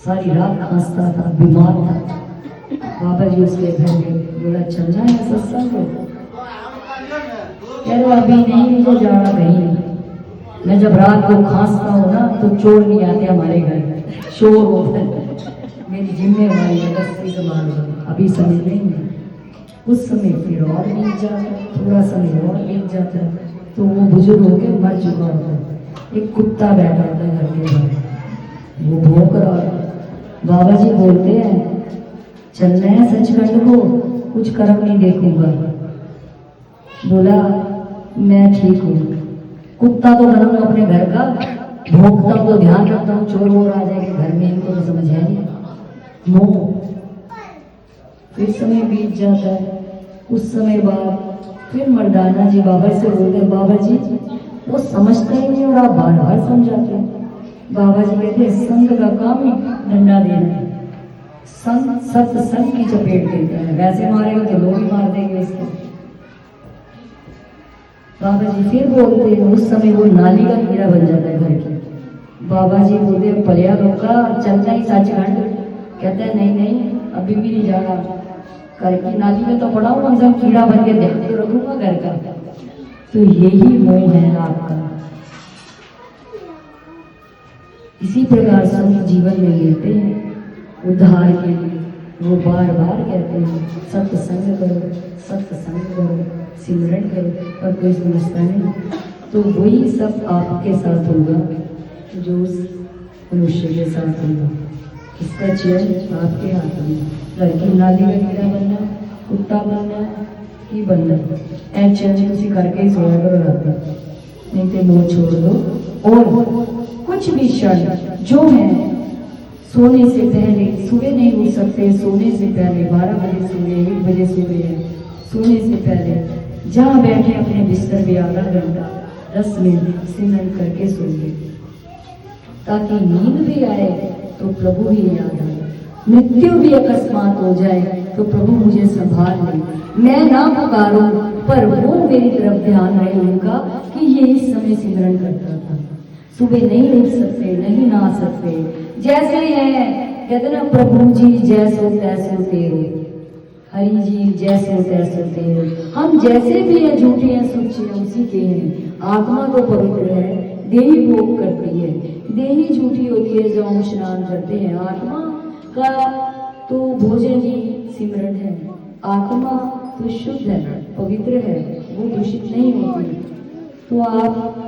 सारी रात खांसता था, बीमार था। बाबा जी उसके घर गए, बोला चलना है सत्संग को? कह रहे अभी नहीं, मुझे जाना कहीं नहीं। मैं जब रात को खांसता हूँ ना तो चोर नहीं आते हमारे घर, शोर होता है। मेरी जिम्मेवारी है, बस्ती संभाल दो, अभी समय नहीं है। उस समय फिर और बीत जाता है, थोड़ा समय और बीत जाता है, तो वो बुजुर्ग होकर मर चुका होता है। एक कुत्ता बैठा होता है घर के बाहर, वो भौंक रहा है। बाबा जी बोलते हैं चलना है सचखंड को, कुछ कर्म नहीं देखूंगा। बोला मैं ठीक हूँ, कुत्ता तो बनूंगा अपने घर का, भौंकता तो ध्यान रखता हूँ चोर वोर आ जाएगा घर में, इनको तो समझ है नहीं। फिर समय बीत जाता है। उस समय बाद फिर मर्दाना जी बाबा से बोलते हैं बाबा जी वो समझते ही नहीं और आप बार बार समझाते हैं। बाबा जी कहते हैं संग का काम ही डंडा देना है, संग सत्संग की चपेट देता है, वैसे मारेगा तो लोग ही मार देंगे इसको। बाबा जी फिर बोलते हैं, उस समय वो नाली का कीड़ा बन जाता है घर के। बाबा जी बोलते हैं, पलिया रोका चलता ही सचखंड। कहते हैं नहीं नहीं अभी भी नहीं जाना, घर की नाली में तो पड़ा हूँ, एकदम कीड़ा बन के ध्यान तो रखूंगा घर का। तो यही मोह है आपका। इसी प्रकार से हम जीवन में लेते हैं उद्धार के लिए। वो बार बार कहते हैं सत्संग करो, सत्संग करो, सिमरन करो, पर कोई समझता नहीं। तो वही सब आपके साथ होगा जो उस मनुष्य के साथ होगा। इसका चयन आपके हाथ में। घर की नाली का कीड़ा बनना, कुत्ता बनना ही बनना, ऐ चयन उसी करके ही सोया करो रहता, नहीं तो मुँह छोड़ दो। और कुछ भी क्षण जो है, सोने से पहले, सुबह नहीं उठ सकते, सोने से पहले 12 बजे सोए, 1 बजे सोए, सोने से पहले जहाँ बैठे अपने बिस्तर पे आधा घंटा 10 मिनट सिमरन करके सोइए, ताकि नींद भी आए तो प्रभु ही याद आए, मृत्यु भी अकस्मात हो जाए तो प्रभु मुझे संभाल ले, मैं ना पुकारूं पर वो मेरी तरफ ध्यान रहे उनका कि ये इस समय सिमरन करता था। सुबह नहीं उठ सकते, नहीं नहा सकते, जैसे हैं कहते ना प्रभु जी जैसो तैसो तेरे, हरि जी जैसो तैसो तेरे। हम जैसे भी हैं, झूठे हैं, सच्चे हैं, उसी के हैं। आत्मा तो पवित्र है, देही भोग करती है, देही झूठी होती है जो हम स्नान करते हैं। आत्मा का तो भोजन ही सिमरन है। आत्मा तो शुद्ध है, पवित्र है, वो दूषित नहीं होती। तो आप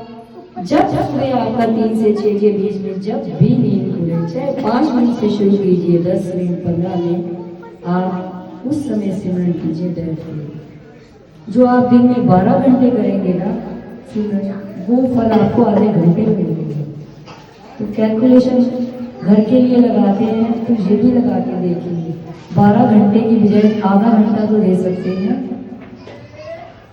जब सुबह आपका 3 से 6 के बीच में जब भी नींद खुले, चाहे 5 मिनट से शुरू कीजिए, 10 मिनट, 15 मिनट, आप उस समय सिमरन कीजिए, बैठिए। जो आप दिन में 12 घंटे करेंगे ना सिमरन, वो फल आपको आधे घंटे में मिलेगा। तो कैलकुलेशन घर के लिए लगाते हैं तो ये भी लगा के देखिए, 12 घंटे की बजाय आधा घंटा तो दे सकते हैं।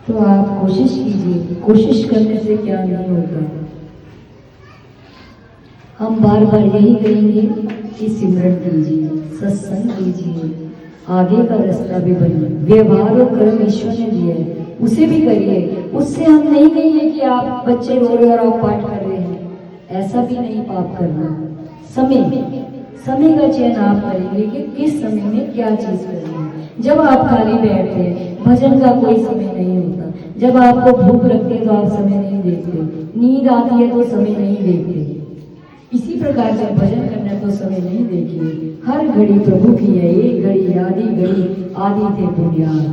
तो आप कोशिश कीजिए, कोशिश करने से क्या नहीं होता। हम बार बार यही कहेंगे कि सिमरन कीजिए, सत्संग कीजिए, आगे का रास्ता भी बनिए। व्यवहार और कर्म ईश्वर ने दिया है, उसे भी करिए। उससे हम नहीं कहेंगे कि आप बच्चे रो रहे और आप पाठ कर रहे हैं, ऐसा भी नहीं पाप करना। समय का चयन आप करेंगे कि किस समय में क्या चीज करनी है। जब आप खाली बैठते हैं, भजन का कोई समय नहीं होता। जब आपको भूख लगती है तो आप समय नहीं देखते, नींद आती है तो समय नहीं देखते। इसी प्रकार जब भजन करना तो समय नहीं देखिए। हर घड़ी प्रभु की है, एक घड़ी आदि थे पुण्यार।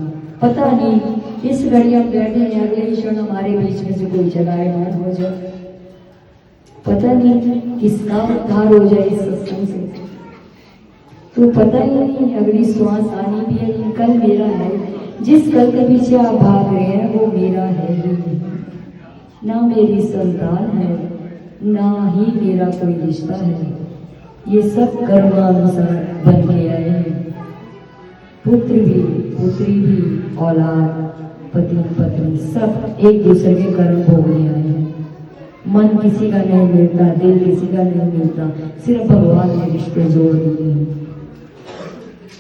पता नहीं इस घड़ी हम बैठे हैं, अगले क्षण हमारे बीच में से कोई चलाए मौत हो जाए, पता नहीं किसका उद्धार हो जाए इस सत्संग से। तो पता ही नहीं, अगली श्वास आनी भी है, कल मेरा है। जिस कल के पीछे आप भाग रहे हैं वो मेरा है ही नहीं। ना मेरी संतान है, ना ही मेरा कोई रिश्ता है। ये सब कर्मानुसार बन के आए हैं। पुत्र भी, पुत्री भी, औलाद, पति पत्नी, सब एक दूसरे के कर्म भोगने आए हैं। मन किसी का नहीं मिलता, दिल किसी का नहीं मिलता, सिर्फ भगवान ने रिश्ते जोड़ दिए हैं।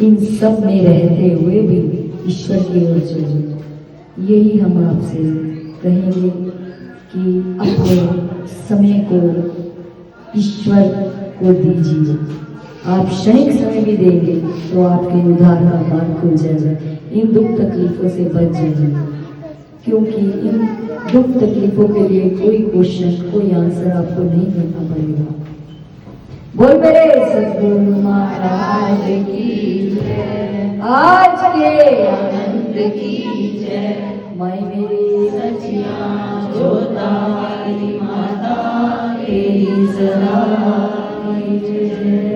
इन सब में रहते हुए भी ईश्वर की ओर चलिए। यही हम आपसे कहेंगे कि अपने समय को ईश्वर को दीजिए। आप क्षणिक समय भी देंगे तो आपके उद्धार का मार्ग खुल जाएगा। इन दुख तकलीफों से बच जाइए, क्योंकि इन दुख तकलीफों के लिए कोई क्वेश्चन, कोई आंसर आपको नहीं करना पड़ेगा। बोल मेरे सद्गुरु महाराज की जय, आज के आनंद की जय। माई मेरी सचिया जोता वाली माता तेरी सदा जय।